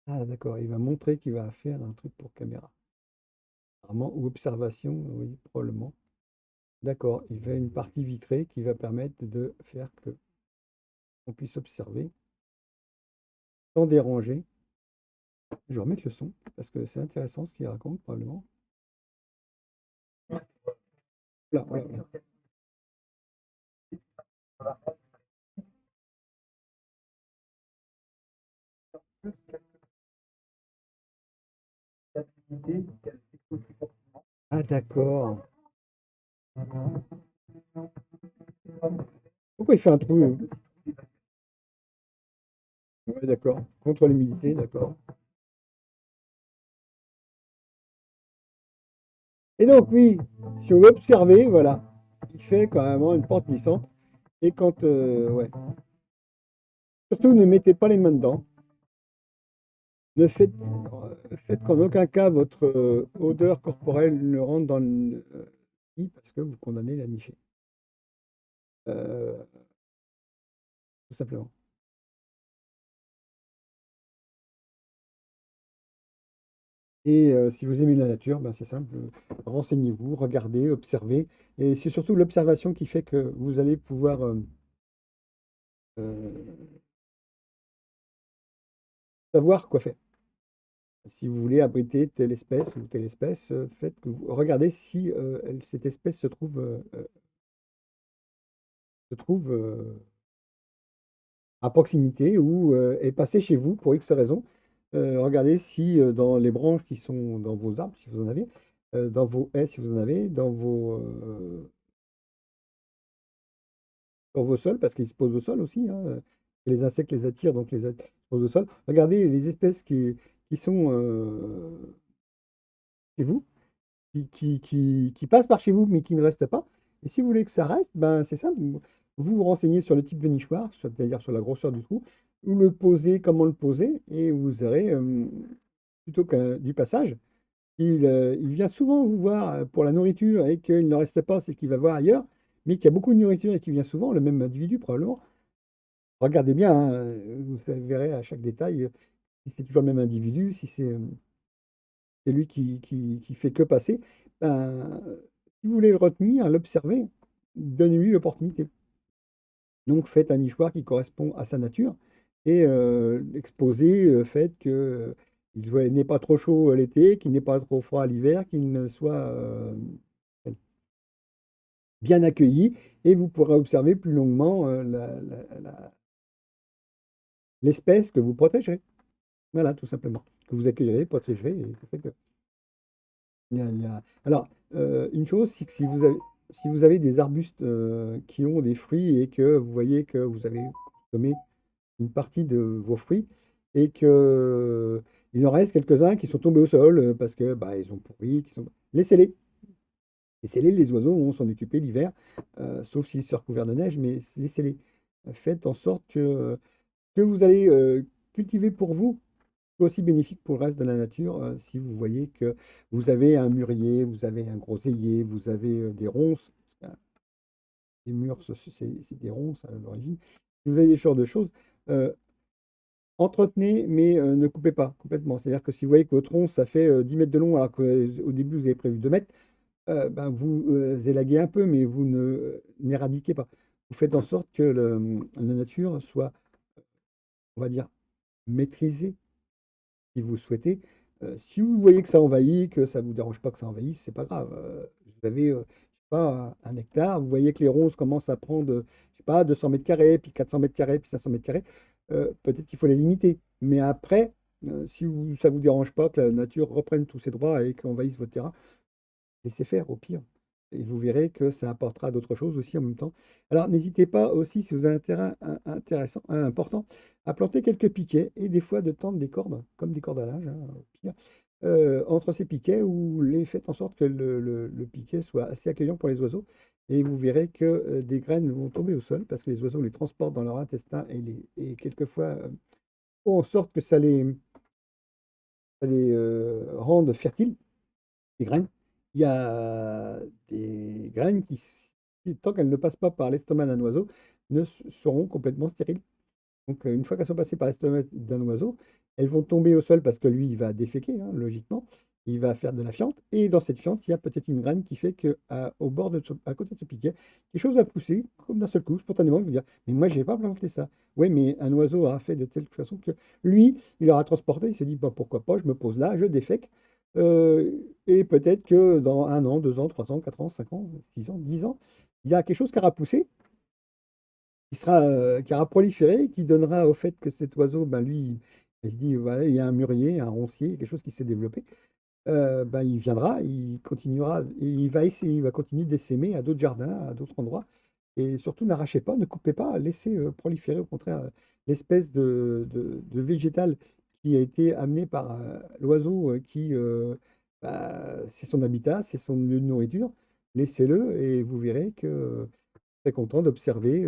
Ah, d'accord. Il va montrer qu'il va faire un truc pour caméra. Apparemment, ou observation, oui, probablement. D'accord. Il fait une partie vitrée qui va permettre de faire que on puisse observer sans déranger. Je vais remettre le son parce que c'est intéressant ce qu'il raconte, probablement. Là, voilà, voilà. Ah, d'accord. Pourquoi il fait un trou? Ouais, d'accord. Contre l'humidité, d'accord. Et donc, oui, si on veut observer, voilà, il fait quand même une pente glissante. Et quand, ouais. Surtout, ne mettez pas les mains dedans. Ne faites, faites qu'en aucun cas votre odeur corporelle ne rentre dans le lit parce que vous condamnez la nichée. Euh, Tout simplement. Et si vous aimez la nature, ben c'est simple, renseignez-vous, regardez, observez. Et c'est surtout l'observation qui fait que vous allez pouvoir euh, savoir quoi faire. Si vous voulez abriter telle espèce ou telle espèce, faites que regardez si cette espèce se trouve à proximité ou est passée chez vous pour X raison. Regardez si dans les branches qui sont dans vos arbres, si vous en avez, dans vos haies, si vous en avez, dans vos sols, parce qu'ils se posent au sol aussi, hein, les insectes les attirent, donc les se posent au sol. Regardez les espèces qui sont chez vous, qui passent par chez vous, mais qui ne restent pas. Et si vous voulez que ça reste, ben, c'est simple. vous vous renseignez sur le type de nichoir, c'est-à-dire sur la grosseur du trou, où le poser, comment le poser, et vous aurez, plutôt que du passage, il vient souvent vous voir pour la nourriture et qu'il ne reste pas, c'est qu'il va voir ailleurs, mais qu'il y a beaucoup de nourriture et qu'il vient souvent, le même individu probablement. Regardez bien, hein, vous verrez à chaque détail si c'est toujours le même individu, si c'est lui qui fait que passer. Ben, si vous voulez le retenir, l'observer, donnez-lui l'opportunité. Donc faites un nichoir qui correspond à sa nature et exposez le fait que, il n'est pas trop chaud l'été, qu'il n'est pas trop froid l'hiver, qu'il ne soit, bien accueilli et vous pourrez observer plus longuement, l'espèce que vous protégerez. Voilà, tout simplement. Que vous accueillerez, protégerez et ça fait que alors, une chose, c'est que si vous avez des arbustes, qui ont des fruits et que vous voyez que vous avez consommé une partie de vos fruits et que il en reste quelques-uns qui sont tombés au sol, parce que, bah, ils ont pourri, laissez-les. Laissez-les, les oiseaux vont s'en occuper l'hiver, sauf s'ils sont recouverts de neige, mais laissez-les. Faites en sorte que vous allez, cultiver pour vous, soit aussi bénéfique pour le reste de la nature, si vous voyez que vous avez un mûrier, vous avez un groseillier, vous avez, des ronces, parce que les mûres, c'est des ronces à l'origine. Si vous avez des genres de choses, heu, entretenez, mais ne coupez pas complètement. C'est-à-dire que si vous voyez que votre ronce, ça fait, 10 mètres de long alors qu'au début vous avez prévu 2 mètres, ben, vous, élaguez un peu, mais vous n'éradiquez pas. Vous faites en sorte que la nature soit, on va dire, maîtrisée, si vous souhaitez. Si vous voyez que ça envahit, que ça ne vous dérange pas que ça envahisse, c'est pas grave. Vous avez, je sais pas, 1 hectare, vous voyez que les ronces commencent à prendre, je sais pas, 200 mètres carrés, puis 400 mètres carrés, puis 500 mètres carrés, peut-être qu'il faut les limiter. Mais après, si ça ne vous dérange pas que la nature reprenne tous ses droits et qu'envahisse votre terrain, laissez faire au pire et vous verrez que ça apportera d'autres choses aussi en même temps. Alors n'hésitez pas aussi, si vous avez un terrain intéressant, important, à planter quelques piquets et des fois de tendre des cordes, comme des cordes à linge, hein, au pire, entre ces piquets ou les faites en sorte que le piquet soit assez accueillant pour les oiseaux et vous verrez que, des graines vont tomber au sol parce que les oiseaux les transportent dans leur intestin et quelquefois, font en sorte que ça les, rende fertiles. Des graines. Il y a des graines qui, tant qu'elles ne passent pas par l'estomac d'un oiseau, ne seront complètement stériles. Donc, une fois qu'elles sont passées par l'estomac d'un oiseau, elles vont tomber au sol parce que lui, il va déféquer, hein, logiquement. Il va faire de la fiente. Et dans cette fiente, il y a peut-être une graine qui fait que, au bord à côté de ce piquet, quelque chose va pousser, comme d'un seul coup, spontanément. Vous dire, mais moi, je n'ai pas planté ça. Oui, mais un oiseau aura fait de telle façon que lui, il aura transporté. Il s'est dit, bah, pourquoi pas, je me pose là, je défèque. Et peut-être que dans 1 an, 2 ans, 3 ans, 4 ans, 5 ans, 6 ans, 10 ans, il y a quelque chose qui aura poussé qui aura proliféré, qui donnera au fait que cet oiseau, ben, lui, il se dit: «Ouais, il y a un mûrier, un roncier, quelque chose qui s'est développé». Ben, il viendra, il continuera et il va continuer d'essaimer à d'autres jardins, à d'autres endroits et surtout n'arrachez pas, ne coupez pas, laissez, proliférer au contraire, l'espèce de végétal qui a été amené par, l'oiseau, qui, bah, c'est son habitat, c'est son lieu de nourriture. Laissez-le et vous verrez que très content d'observer,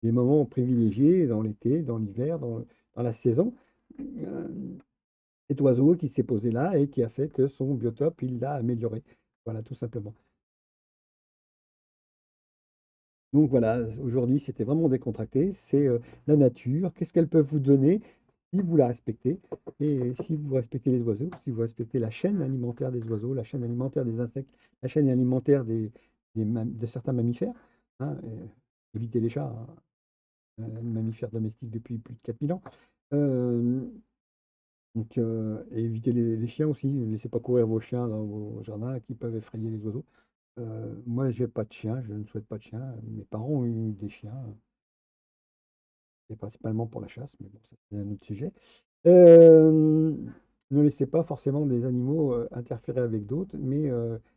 des moments privilégiés dans l'été, dans l'hiver, dans la saison. Cet oiseau qui s'est posé là et qui a fait que son biotope, il l'a amélioré. Voilà, tout simplement. Donc voilà, aujourd'hui, c'était vraiment décontracté. C'est, la nature, qu'est-ce qu'elle peut vous donner si vous la respectez et si vous respectez les oiseaux, si vous respectez la chaîne alimentaire des oiseaux, la chaîne alimentaire des insectes, la chaîne alimentaire de certains mammifères, hein, évitez les chats, hein. Mammifère domestique depuis plus de 4000 ans. Hem, donc et évitez les chiens aussi, ne laissez pas courir vos chiens dans vos jardins qui peuvent effrayer les oiseaux. Moi, j'ai pas de chien, je ne souhaite pas de chien. Mes parents ont eu des chiens, et principalement pour la chasse, mais bon, ça c'est un autre sujet. Ne laissez pas forcément des animaux, interférer avec d'autres, mais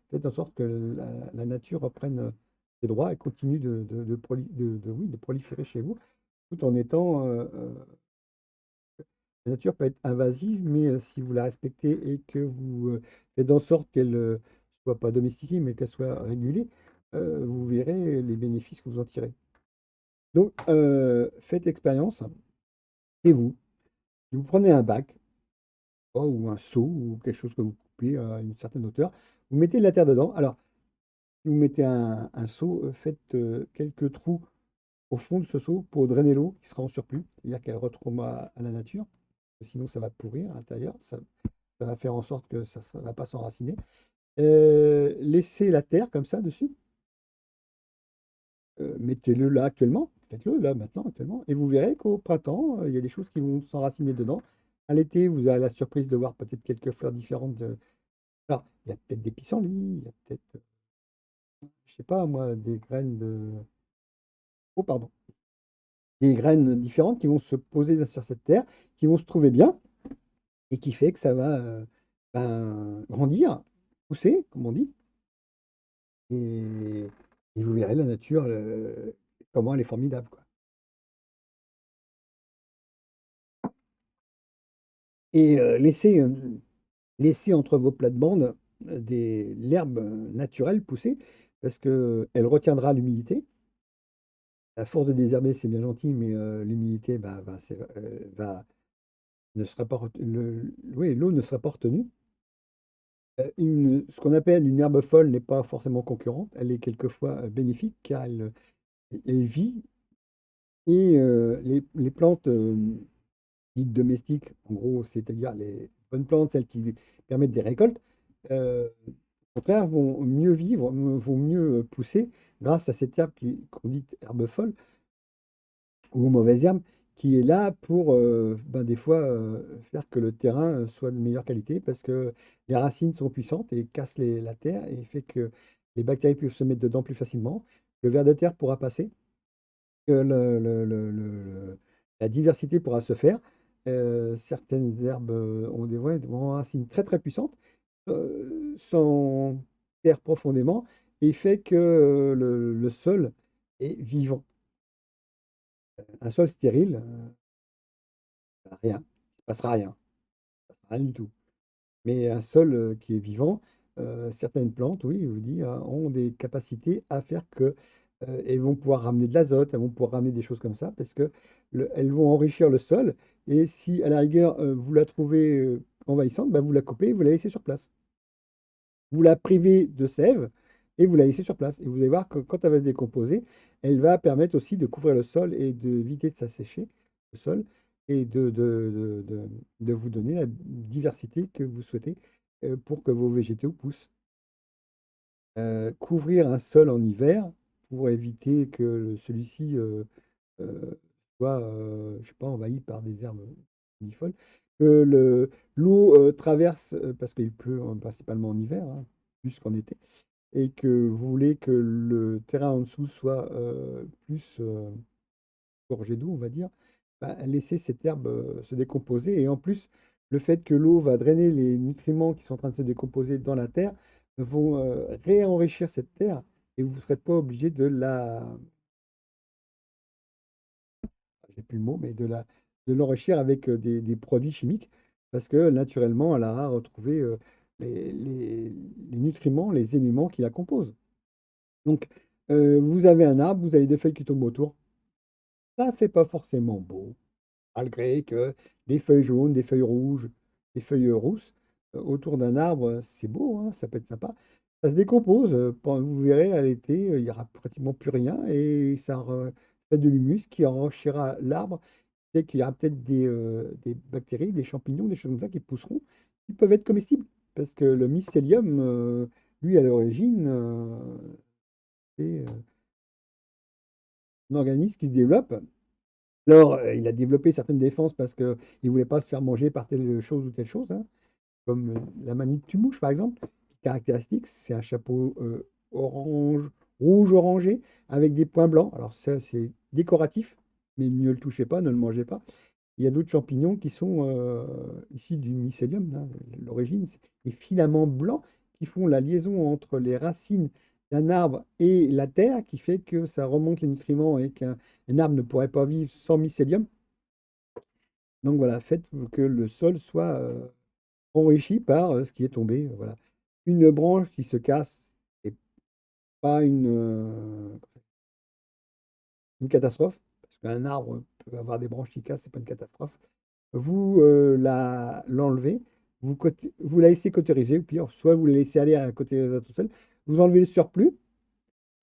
faites en sorte que la nature reprenne, ses droits et continue de proliférer chez vous, tout en étant, la nature peut être invasive, mais si vous la respectez et que vous, faites en sorte qu'elle, soit pas domestiquée, mais qu'elle soit régulée, vous verrez les bénéfices que vous en tirez. Donc, faites l'expérience et vous prenez un bac, ou un seau ou quelque chose que vous coupez à une certaine hauteur, vous mettez de la terre dedans. Alors, si vous mettez un seau, faites, quelques trous au fond de ce seau pour drainer l'eau qui sera en surplus, c'est-à-dire qu'elle retombe à la nature, sinon ça va pourrir à l'intérieur, ça va faire en sorte que ça ne va pas s'enraciner. Laissez la terre comme ça dessus, mettez-le là actuellement, faites-le là maintenant actuellement, et vous verrez qu'au printemps, il y a des choses qui vont s'enraciner dedans. À l'été, vous avez la surprise de voir peut-être quelques fleurs différentes. Alors, il y a peut-être des pissenlits, il y a peut-être, je sais pas moi, des graines de... Oh, pardon. Des graines différentes qui vont se poser sur cette terre, qui vont se trouver bien, et qui fait que ça va grandir, pousser, comme on dit, et, et vous verrez la nature, comment elle est formidable, quoi. Et laissez entre vos plates-bandes l'herbe naturelle pousser, parce qu'elle retiendra l'humidité. À force de désherber, c'est bien gentil, mais l'humidité ne sera pas, oui, l'eau ne sera pas retenue. Ce qu'on appelle une herbe folle n'est pas forcément concurrente, elle est quelquefois bénéfique car elle vit et les plantes dites domestiques, en gros, c'est-à-dire les bonnes plantes, celles qui permettent des récoltes, au contraire, vont mieux vivre, vont mieux pousser grâce à cette herbe qu'on dit herbe folle ou mauvaise herbe, qui est là pour des fois faire que le terrain soit de meilleure qualité parce que les racines sont puissantes et cassent la terre et fait que les bactéries peuvent se mettre dedans plus facilement. Le ver de terre pourra passer, que la diversité pourra se faire. Certaines herbes ont ouais, ont des racines très très puissantes, s'enterrent profondément et fait que le sol est vivant. Un sol stérile, rien, il ne passera rien, rien du tout. Mais un sol qui est vivant, certaines plantes, oui, je vous dis, ont des capacités à faire que elles vont pouvoir ramener de l'azote, elles vont pouvoir ramener des choses comme ça, parce que elles vont enrichir le sol. Et si à la rigueur vous la trouvez envahissante, bah, vous la coupez et vous la laissez sur place. Vous la privez de sève et vous la laissez sur place. Et vous allez voir que quand elle va se décomposer, elle va permettre aussi de couvrir le sol et d'éviter de s'assécher le sol et de vous donner la diversité que vous souhaitez pour que vos végétaux poussent. Couvrir un sol en hiver pour éviter que celui-ci euh, soit, je sais pas, envahi par des herbes folles. Que l'eau traverse, parce qu'il pleut principalement en hiver, hein, plus qu'en été, et que vous voulez que le terrain en dessous soit plus gorgé d'eau, on va dire, bah, laissez cette herbe se décomposer. Et en plus, le fait que l'eau va drainer les nutriments qui sont en train de se décomposer dans la terre vont réenrichir cette terre et vous ne serez pas obligé j'ai plus le mot, mais de l'enrichir avec des produits chimiques parce que naturellement, elle a retrouvé les nutriments, les éléments qui la composent. Donc, vous avez un arbre, vous avez des feuilles qui tombent autour. Ça fait pas forcément beau, malgré que des feuilles jaunes, des feuilles rouges, des feuilles rousses autour d'un arbre, c'est beau, hein, ça peut être sympa. Ça se décompose, vous verrez à l'été, il n'y aura pratiquement plus rien et ça fait de l'humus qui enrichira l'arbre. Fait qu'il y aura peut-être des bactéries, des champignons, des choses comme ça qui pousseront, qui peuvent être comestibles. Parce que le mycélium, lui, à l'origine, c'est un organisme qui se développe. Alors, il a développé certaines défenses parce qu'il ne voulait pas se faire manger par telle chose ou telle chose, hein, comme la manite tue-mouche, par exemple, qui est caractéristique, c'est un chapeau orange, rouge orangé, avec des points blancs. Alors ça, c'est décoratif, mais ne le touchez pas, ne le mangez pas. Il y a d'autres champignons qui sont issus du mycélium, hein, l'origine, c'est des filaments blancs qui font la liaison entre les racines d'un arbre et la terre, qui fait que ça remonte les nutriments et qu'un arbre ne pourrait pas vivre sans mycélium. Donc voilà, faites que le sol soit enrichi par ce qui est tombé. Voilà. Une branche qui se casse, c'est pas une catastrophe, parce qu'un arbre peut avoir des branches qui cassent, c'est pas une catastrophe. Vous l'enlevez, vous la laissez cautériser, ou pire, soit vous la laissez aller à côté tout seul, vous enlevez le surplus,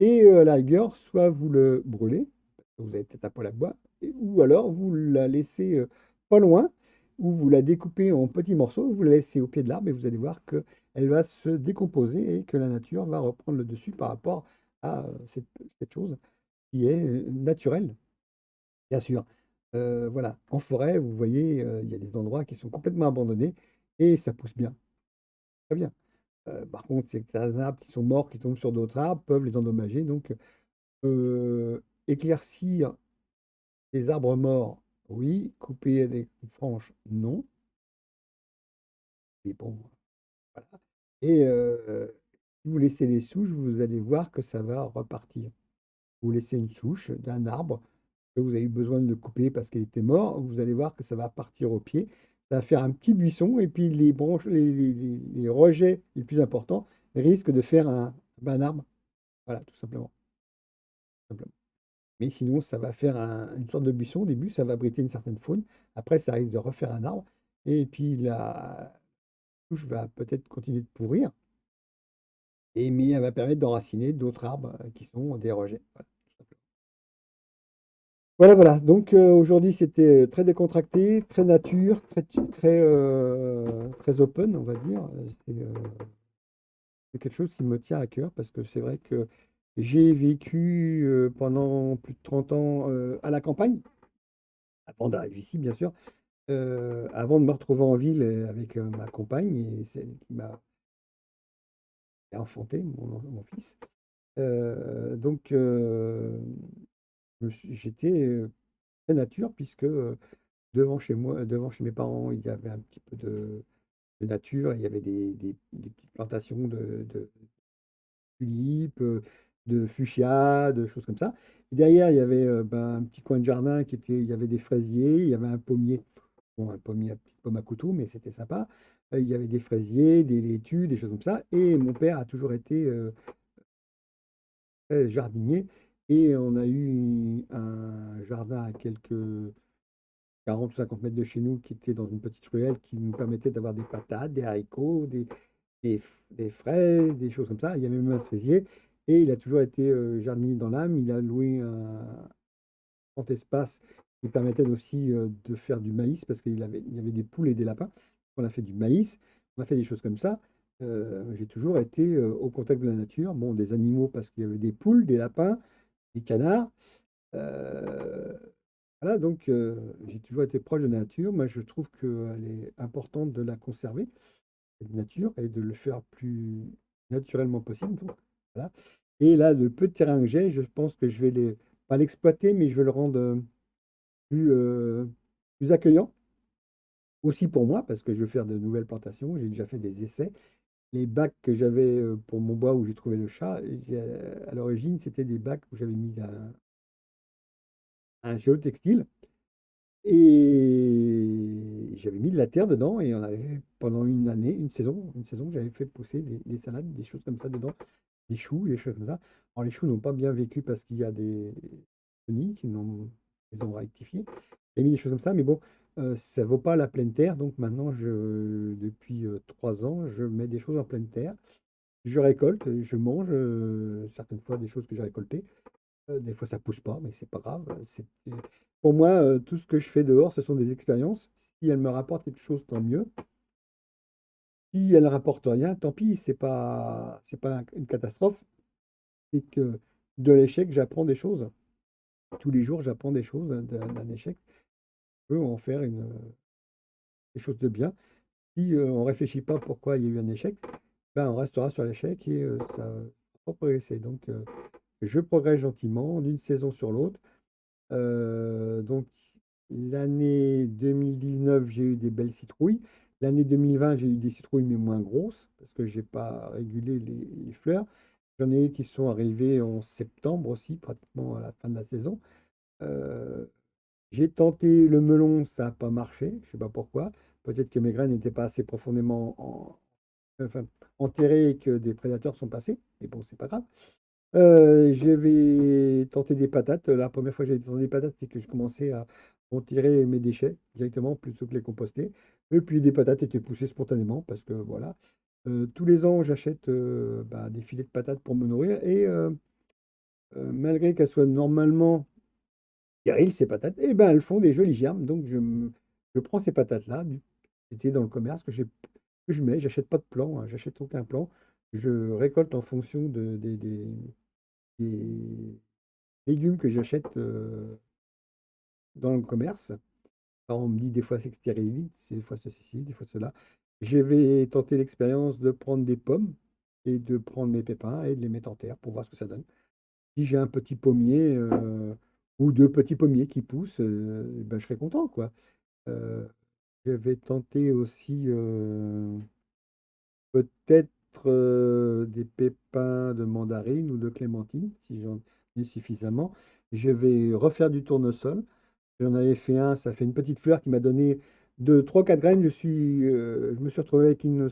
et à la rigueur, soit vous le brûlez, parce que vous avez peut-être un poêle à bois, ou alors vous la laissez pas loin, ou vous la découpez en petits morceaux, vous la laissez au pied de l'arbre, et vous allez voir qu'elle va se décomposer et que la nature va reprendre le dessus par rapport à cette chose qui est naturelle. Bien sûr. Voilà, en forêt, vous voyez, il y a des endroits qui sont complètement abandonnés et ça pousse bien, très bien. Par contre, certains arbres qui sont morts, qui tombent sur d'autres arbres, peuvent les endommager. Donc, éclaircir les arbres morts, oui. Couper des branches, non. Mais bon, voilà. Et si vous laissez les souches, vous allez voir que ça va repartir. Vous laissez une souche d'un arbre que vous avez eu besoin de couper parce qu'il était mort, vous allez voir que ça va partir au pied. Ça va faire un petit buisson et puis les branches, les rejets les plus importants risquent de faire un arbre. Voilà, tout simplement. Simplement. Mais sinon, ça va faire une sorte de buisson. Au début, ça va abriter une certaine faune. Après, ça risque de refaire un arbre. Et puis la souche va peut-être continuer de pourrir. Mais elle va permettre d'enraciner d'autres arbres qui sont des rejets. Voilà, tout simplement. Voilà, voilà. Donc aujourd'hui, c'était très décontracté, très nature, très open, on va dire. C'est quelque chose qui me tient à cœur parce que c'est vrai que j'ai vécu pendant plus de 30 ans à la campagne, avant d'arriver ici, bien sûr, avant de me retrouver en ville avec ma compagne et celle qui m'a enfanté, mon fils. Donc, j'étais très nature puisque devant chez moi, devant chez mes parents, il y avait un petit peu de nature. Il y avait des petites plantations de tulipes, de fuchsias, de choses comme ça. Et derrière, il y avait ben, un petit coin de jardin il y avait des fraisiers, il y avait un pommier, bon, un pommier à petite pomme à couteau, mais c'était sympa. Il y avait des fraisiers, des laitues, des choses comme ça. Et mon père a toujours été très jardinier. Et on a eu un jardin à quelques 40 ou 50 mètres de chez nous, qui était dans une petite ruelle qui nous permettait d'avoir des patates, des haricots, des fraises, des choses comme ça. Il y avait même un cerisier. Et il a toujours été jardinier dans l'âme. Il a loué un grand espace qui permettait aussi de faire du maïs parce il y avait des poules et des lapins. On a fait du maïs, on a fait des choses comme ça. J'ai toujours été au contact de la nature. Bon, des animaux parce qu'il y avait des poules, des lapins, des canards. Euh, voilà, donc j'ai toujours été proche de la nature. Moi, je trouve qu'elle est importante de la conserver, cette nature, et de le faire plus naturellement possible. Donc, voilà. Et là, le peu de terrain que j'ai, je pense que je vais pas l'exploiter, mais je vais le rendre plus, plus accueillant. Aussi pour moi, parce que je vais faire de nouvelles plantations. J'ai déjà fait des essais. Les bacs que j'avais pour mon bois où j'ai trouvé le chat, à l'origine, c'était des bacs où j'avais mis un géotextile. Et j'avais mis de la terre dedans et on avait pendant une année, une saison, j'avais fait pousser des salades, des choses comme ça dedans, des choux, des choses comme ça. Alors les choux n'ont pas bien vécu parce qu'il y a des chenilles qui n'ont, ils ont rectifié. J'ai mis des choses comme ça, mais bon, ça ne vaut pas la pleine terre. Donc maintenant, depuis 3 ans, je mets des choses en pleine terre. Je récolte, je mange certaines fois des choses que j'ai récoltées. Des fois, ça pousse pas, mais c'est pas grave. Pour moi, tout ce que je fais dehors, ce sont des expériences. Si elles me rapportent quelque chose, tant mieux. Si elles ne rapportent rien, tant pis, c'est pas une catastrophe. C'est que de l'échec, j'apprends des choses. Tous les jours, j'apprends des choses d'un échec. Je peux en faire des choses de bien. Si on ne réfléchit pas pourquoi il y a eu un échec, ben, on restera sur l'échec et ça va pas progresser. Donc, je progresse gentiment d'une saison sur l'autre. Donc l'année 2019, j'ai eu des belles citrouilles. L'année 2020, j'ai eu des citrouilles, mais moins grosses, parce que j'ai pas régulé les fleurs. J'en ai eu qui sont arrivées en septembre aussi, pratiquement à la fin de la saison. Euh, j'ai tenté le melon, ça n'a pas marché, je ne sais pas pourquoi. Peut-être que mes graines n'étaient pas assez profondément enfin, enterrées et que des prédateurs sont passés, mais bon, c'est pas grave. J'avais tenté des patates. La première fois que j'avais tenté des patates, c'est que je commençais à en tirer mes déchets directement plutôt que les composter. Et puis des patates étaient poussées spontanément parce que voilà. Tous les ans, j'achète bah, des filets de patates pour me nourrir et malgré qu'elles soient normalement stériles, ces patates, eh ben, elles font des jolis germes. Donc je prends ces patates-là, c'était dans le commerce que je mets. J'achète pas de plan, hein, j'achète aucun plan. Je récolte en fonction des légumes que j'achète dans le commerce. Alors, on me dit des fois c'est stérile, des fois ceci, des fois cela. Je vais tenter l'expérience de prendre des pommes et de prendre mes pépins et de les mettre en terre pour voir ce que ça donne. Si j'ai un petit pommier ou deux petits pommiers qui poussent, ben, je serai content, quoi. Euh, je vais tenter aussi peut-être des pépins de mandarine ou de clémentine, si j'en ai suffisamment. Je vais refaire du tournesol. J'en avais fait un, ça fait une petite fleur qui m'a donné de 3 4 graines. Je me suis retrouvé avec une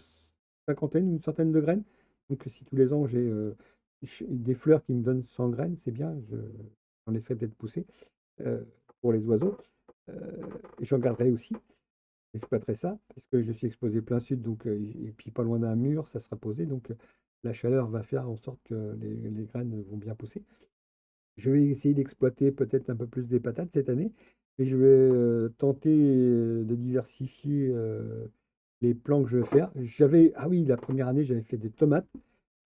cinquantaine, une centaine de graines. Donc si tous les ans j'ai des fleurs qui me donnent 100 graines, c'est bien. J'en laisserai peut-être pousser euh, pour les oiseaux. Euh, et j'en garderai aussi. J'exploiterai ça parce que je suis exposé plein sud, donc, et puis pas loin d'un mur, ça sera posé. Donc la chaleur va faire en sorte que les graines vont bien pousser. Je vais essayer d'exploiter peut-être un peu plus des patates cette année et je vais tenter de diversifier les plants que je vais faire. Ah oui, la première année, j'avais fait des tomates.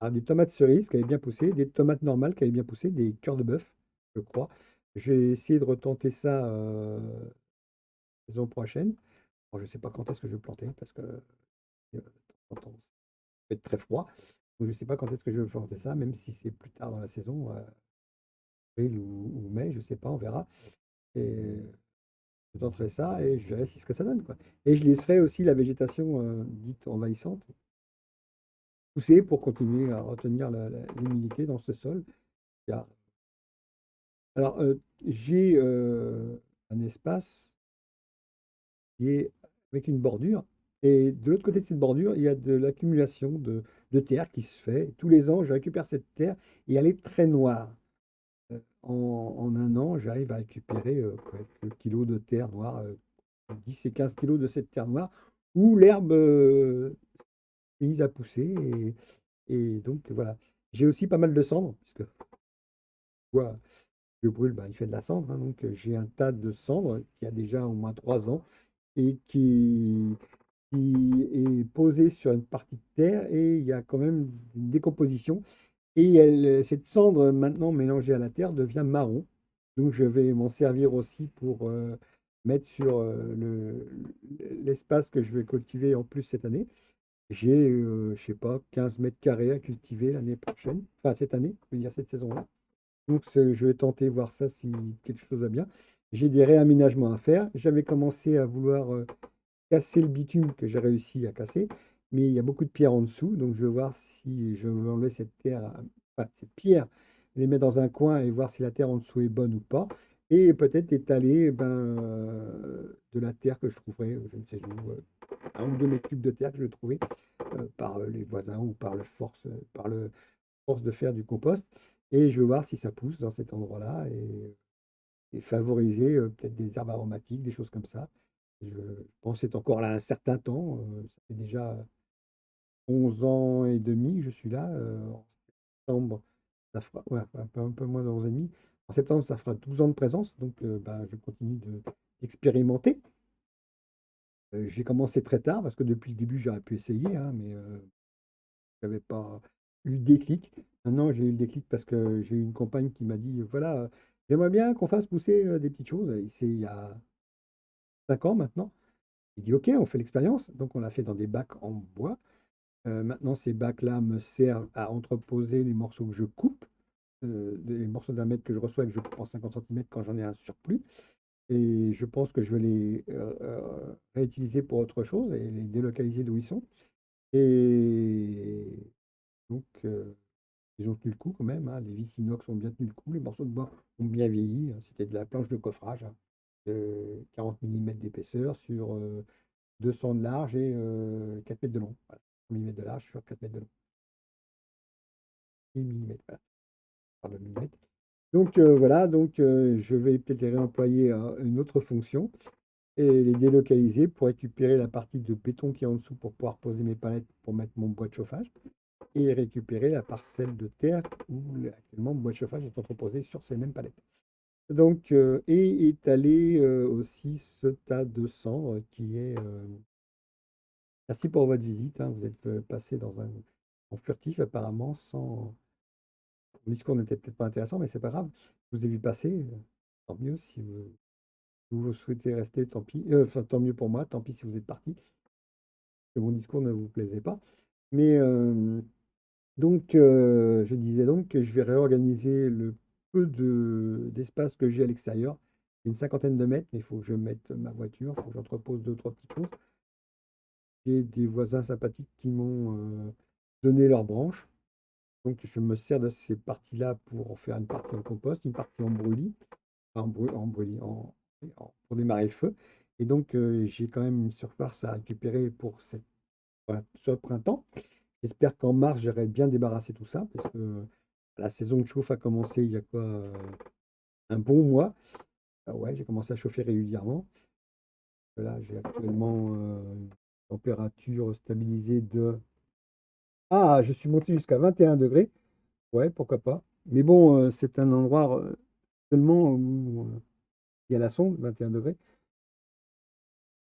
Alors, des tomates cerises qui avaient bien poussé, des tomates normales qui avaient bien poussé, des cœurs de bœuf, je crois. J'ai essayé de retenter ça saison prochaine. Bon, je ne sais pas quand est-ce que je vais planter parce que de temps en temps, ça peut être très froid. Donc, je ne sais pas quand est-ce que je vais planter ça, même si c'est plus tard dans la saison, avril ou mai, je ne sais pas, on verra. Et je tenterai ça et je verrai si ce que ça donne, quoi. Et je laisserai aussi la végétation dite envahissante pousser pour continuer à retenir l'humidité dans ce sol. Car- Alors, j'ai un espace qui est avec une bordure. Et de l'autre côté de cette bordure, il y a de l'accumulation de terre qui se fait. Tous les ans, je récupère cette terre et elle est très noire. En un an, j'arrive à récupérer quelques kilos de terre noire, 10 et 15 kilos de cette terre noire, où l'herbe est mise à pousser. Et donc, voilà. J'ai aussi pas mal de cendres, puisque quoi, je brûle, bah, il fait de la cendre, hein. Donc, j'ai un tas de cendres qui a déjà au moins 3 ans et qui est posé sur une partie de terre et il y a quand même une décomposition. Et cette cendre, maintenant mélangée à la terre, devient marron. Donc je vais m'en servir aussi pour mettre sur l'espace que je vais cultiver en plus cette année. J'ai, je sais pas, 15 mètres carrés à cultiver l'année prochaine, enfin cette année, je veux dire cette saison-là. Donc je vais tenter voir ça si quelque chose va bien. J'ai des réaménagements à faire. J'avais commencé à vouloir casser le bitume que j'ai réussi à casser, mais il y a beaucoup de pierres en dessous, donc je vais voir si je vais enlever cette terre, enfin, cette pierre, les mettre dans un coin et voir si la terre en dessous est bonne ou pas, et peut-être étaler ben, de la terre que je trouverai, je ne sais où, 1 ou 2 mètres cubes de terre que je vais trouver par les voisins ou par le force de faire du compost, et je vais voir si ça pousse dans cet endroit-là et favoriser peut-être des herbes aromatiques, des choses comme ça. Je pense être encore là un certain temps. Ça fait déjà 11 ans et demi que je suis là. En septembre, ça fera ouais, un peu moins de 11 et demi. En septembre, ça fera 12 ans de présence. Donc, bah, je continue d'expérimenter. J'ai commencé très tard parce que depuis le début, j'aurais pu essayer, hein, mais je n'avais pas eu le déclic. Maintenant, j'ai eu le déclic parce que j'ai eu une compagne qui m'a dit, voilà, j'aimerais bien qu'on fasse pousser des petites choses. Et c'est il y a 5 ans maintenant. Il dit, OK, on fait l'expérience. Donc, on l'a fait dans des bacs en bois. Maintenant, ces bacs-là me servent à entreposer les morceaux que je coupe, les morceaux d'un mètre que je reçois et que je coupe en 50 centimètres quand j'en ai un surplus. Et je pense que je vais les réutiliser pour autre chose et les délocaliser d'où ils sont. Et donc, ils ont tenu le coup quand même, hein. Les vis inox ont bien tenu le coup. Les morceaux de bois ont bien vieilli, hein. C'était de la planche de coffrage, hein, de 40 millimètres d'épaisseur sur 200 de large et 4 mètres de long. Voilà. 1 mm de large sur 4 mètres de long. 10 millimètres. Voilà. par le millimètre. Donc voilà, donc je vais peut-être les réemployer à une autre fonction et les délocaliser pour récupérer la partie de béton qui est en dessous pour pouvoir poser mes palettes pour mettre mon bois de chauffage et récupérer la parcelle de terre où actuellement mon bois de chauffage est entreposé sur ces mêmes palettes. Donc, et étaler aussi ce tas de cendres qui est. Merci pour votre visite, hein. Vous êtes passé en furtif apparemment sans. Mon discours n'était peut-être pas intéressant, mais c'est pas grave. Je vous ai vu passer. Tant mieux si vous souhaitez rester, tant pis. Enfin, tant mieux pour moi, tant pis si vous êtes parti, que mon discours ne vous plaisait pas. Mais donc, je disais donc que je vais réorganiser le peu d'espace que j'ai à l'extérieur. Une cinquantaine de mètres, mais il faut que je mette ma voiture, il faut que j'entrepose deux, trois petites choses. J'ai des voisins sympathiques qui m'ont donné leurs branches. Donc, je me sers de ces parties-là pour en faire une partie en compost, une partie en brûlis, en brûlis, pour démarrer le feu. Et donc, j'ai quand même une surface à récupérer pour voilà, ce printemps. J'espère qu'en mars, j'aurai bien débarrassé tout ça, parce que la saison de chauffe a commencé il y a quoi, un bon mois. Ah ouais, j'ai commencé à chauffer régulièrement. Là, j'ai actuellement une température stabilisée de... Ah, je suis monté jusqu'à 21 degrés. Ouais, pourquoi pas. Mais bon, c'est un endroit seulement où il y a la sonde, 21 degrés.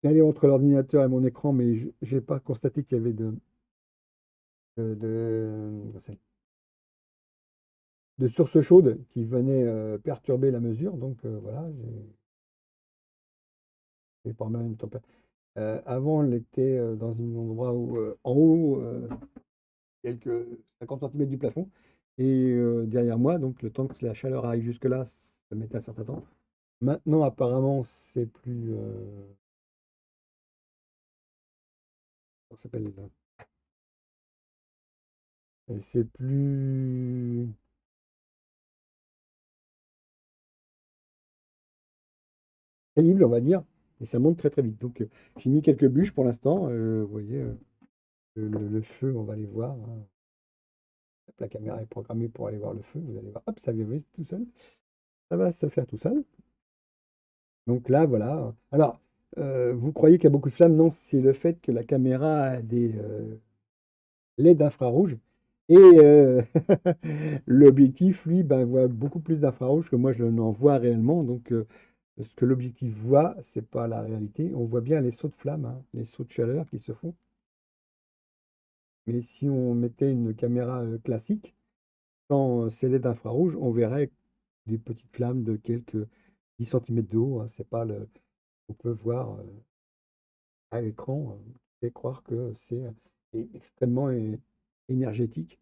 Elle est entre l'ordinateur et mon écran, mais je n'ai pas constaté qu'il y avait de, de source chaude qui venait perturber la mesure. Donc voilà, j'ai pas mal une température. Avant, elle était dans un endroit où, en haut, quelques 50 centimètres du plafond, et derrière moi, donc le temps que la chaleur arrive jusque-là, ça mettait un certain temps. Maintenant, apparemment, c'est plus. Comment ça s'appelle c'est plus crédible, on va dire, et ça monte très très vite. Donc, j'ai mis quelques bûches pour l'instant. Vous voyez, le feu, on va aller voir, hein. La caméra est programmée pour aller voir le feu. Vous allez voir, hop, ça vient tout seul. Ça va se faire tout seul. Donc là, voilà. Alors, vous croyez qu'il y a beaucoup de flammes? Non, c'est le fait que la caméra a des LED infrarouges. Et l'objectif, lui, ben, voit beaucoup plus d'infrarouges que moi, je n'en vois réellement. Donc, ce que l'objectif voit, c'est pas la réalité. On voit bien les sauts de flammes, hein, les sauts de chaleur qui se font. Mais si on mettait une caméra classique, sans ces LED infrarouges, on verrait des petites flammes de quelques 10 centimètres de haut, hein. C'est pas le. On peut voir à l'écran, fait croire que c'est extrêmement énergétique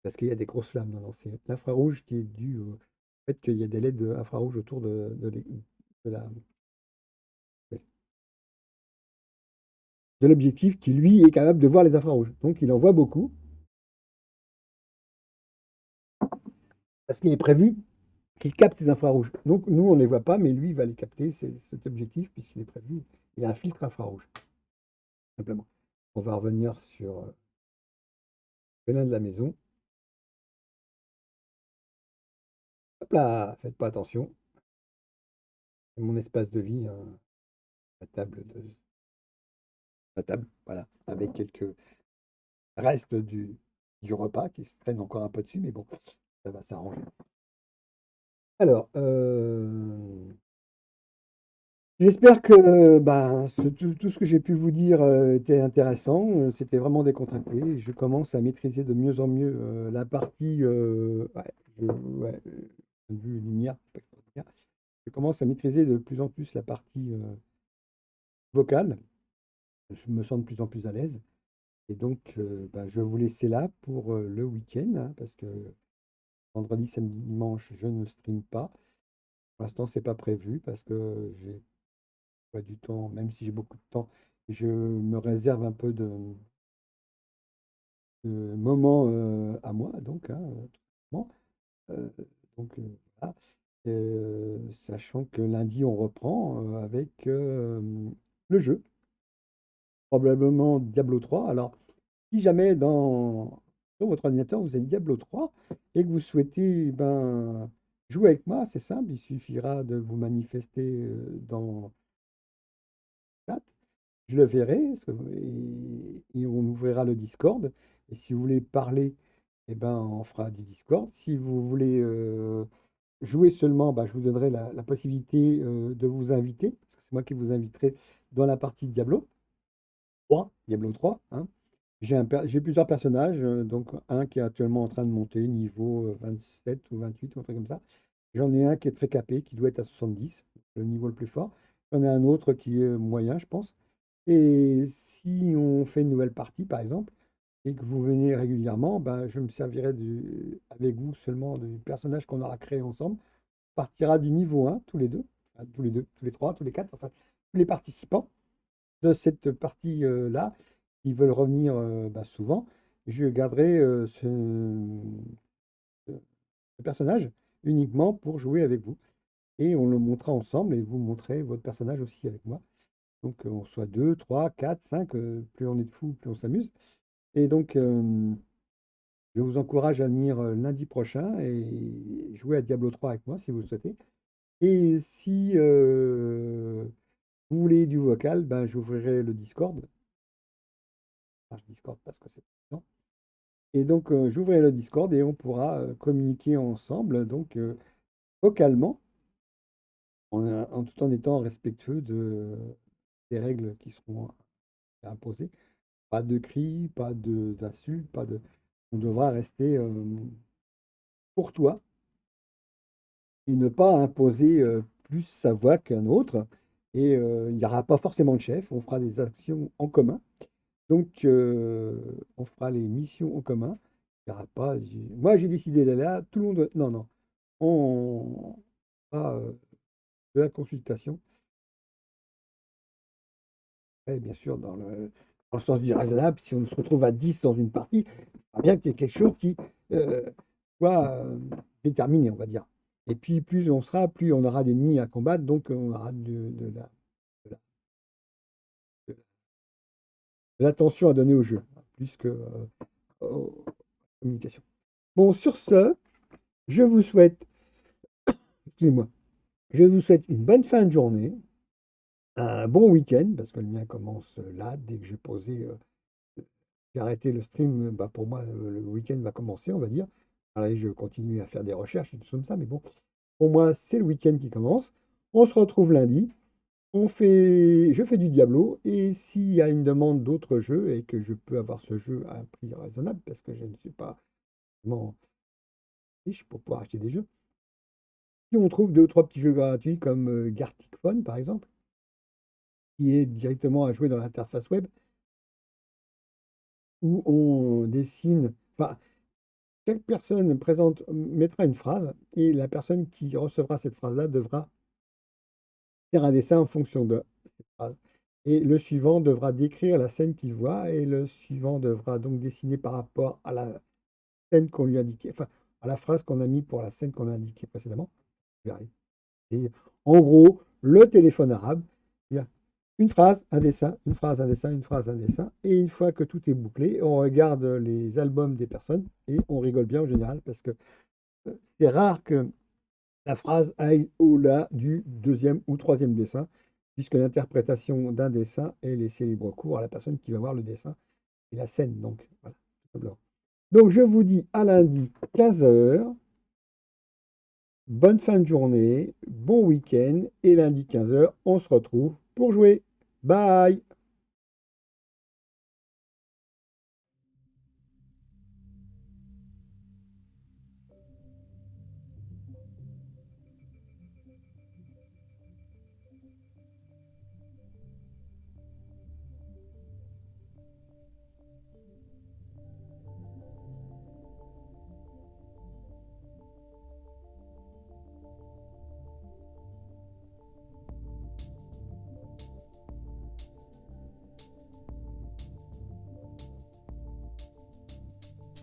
parce qu'il y a des grosses flammes. Non, non, c'est l'infrarouge qui est dû au fait qu'il y a des LED infrarouges autour de la- de l'objectif qui, lui, est capable de voir les infrarouges. Donc, il en voit beaucoup parce qu'il est prévu qu'il capte ces infrarouges. Donc, nous, on ne les voit pas, mais lui, il va les capter. C'est cet objectif puisqu'il est prévu. Il y a un filtre infrarouge, simplement. On va revenir sur le venin de la maison. Hop là, faites pas attention. C'est mon espace de vie, hein, la table la table, voilà, avec quelques restes du repas qui se traînent encore un peu dessus, mais bon, ça va s'arranger. Alors, j'espère que ben, tout ce que j'ai pu vous dire était intéressant. C'était vraiment décontracté. Je commence à maîtriser de mieux en mieux la partie. Ouais, ouais, vue lumière, c'est pas extraordinaire. Je commence à maîtriser de plus en plus la partie vocale. Je me sens de plus en plus à l'aise. Et donc, bah, je vais vous laisser là pour le week-end, hein, parce que vendredi, samedi, dimanche, je ne stream pas. Pour l'instant, c'est pas prévu parce que j'ai pas du temps, même si j'ai beaucoup de temps, je me réserve un peu de moments à moi, donc, hein, tout simplement. Euh, donc, voilà. Sachant que lundi, on reprend avec le jeu, probablement Diablo 3. Alors, si jamais dans sur votre ordinateur, vous avez Diablo 3 et que vous souhaitez jouer avec moi, c'est simple, il suffira de vous manifester dans le chat. Je le verrai et on ouvrira le Discord. Et si vous voulez parler, on fera du Discord. Si vous voulez jouer seulement, je vous donnerai la possibilité de vous inviter, parce que c'est moi qui vous inviterai dans la partie Diablo 3, hein. J'ai plusieurs personnages, donc un qui est actuellement en train de monter, niveau 27 ou 28 ou un truc comme ça. J'en ai un qui est très capé, qui doit être à 70, le niveau le plus fort. J'en ai un autre qui est moyen, je pense. Et si on fait une nouvelle partie, par exemple, et que vous venez régulièrement, je me servirai avec vous seulement du personnage qu'on aura créé ensemble. On partira du niveau 1, tous les deux, tous les trois, tous les quatre, enfin, tous les participants de cette partie-là, qui veulent revenir souvent. Je garderai ce personnage uniquement pour jouer avec vous. Et on le montrera ensemble et vous montrez votre personnage aussi avec moi. Donc on soit 2, 3, 4, 5, plus on est de fous, plus on s'amuse. Et donc je vous encourage à venir lundi prochain et jouer à Diablo 3 avec moi si vous le souhaitez. Et si vous voulez du vocal, j'ouvrirai le Discord. Enfin, je Discord parce que c'est non. Et donc j'ouvrirai le Discord et on pourra communiquer ensemble, donc vocalement, tout en étant respectueux des règles qui seront imposées. Pas de cris, pas d'insultes, pas de. On devra rester courtois et ne pas imposer plus sa voix qu'un autre. Et il n'y aura pas forcément de chef, on fera des actions en commun. Donc, on fera les missions en commun. Il y aura pas. Moi, j'ai décidé d'aller là, tout le monde. Non, non. On fera de la consultation. Et bien sûr, dans le sens du raisonnable, si on se retrouve à 10 dans une partie, il faudra bien qu'il y ait quelque chose qui euh, soit déterminé, on va dire. Et puis, plus on sera, plus on aura d'ennemis à combattre, donc on aura de la- de l'attention à donner au jeu, plus que aux communications. Bon, sur ce, je vous souhaite, excusez-moi, je vous souhaite une bonne fin de journée, un bon week-end, parce que le mien commence là, dès que j'ai posé, j'ai arrêté le stream, pour moi, le week-end va commencer, on va dire. Allez, je continue à faire des recherches et tout comme ça, mais bon, pour moi, c'est le week-end qui commence. On se retrouve lundi. Je fais du Diablo, et s'il y a une demande d'autres jeux et que je peux avoir ce jeu à un prix raisonnable, parce que je ne suis pas vraiment riche pour pouvoir acheter des jeux, si on trouve deux ou trois petits jeux gratuits comme Gartic Phone, par exemple, qui est directement à jouer dans l'interface web, où on dessine, enfin, chaque personne mettra une phrase, et la personne qui recevra cette phrase-là devra faire un dessin en fonction de cette phrase. Et le suivant devra décrire la scène qu'il voit, et le suivant devra donc dessiner par rapport à la scène qu'on lui a indiquée, enfin, à la phrase qu'on a mis pour la scène qu'on a indiquée précédemment. Et en gros, le téléphone arabe, il y a une phrase, un dessin, une phrase, un dessin, une phrase, un dessin. Et une fois que tout est bouclé, on regarde les albums des personnes et on rigole bien en général, parce que c'est rare que la phrase aille au-delà du deuxième ou troisième dessin, puisque l'interprétation d'un dessin est laissée libre cours à la personne qui va voir le dessin et la scène. Donc, voilà, tout simplement. Donc, je vous dis à lundi 15 heures. Bonne fin de journée, bon week-end, et lundi 15 heures, on se retrouve pour jouer. Bye!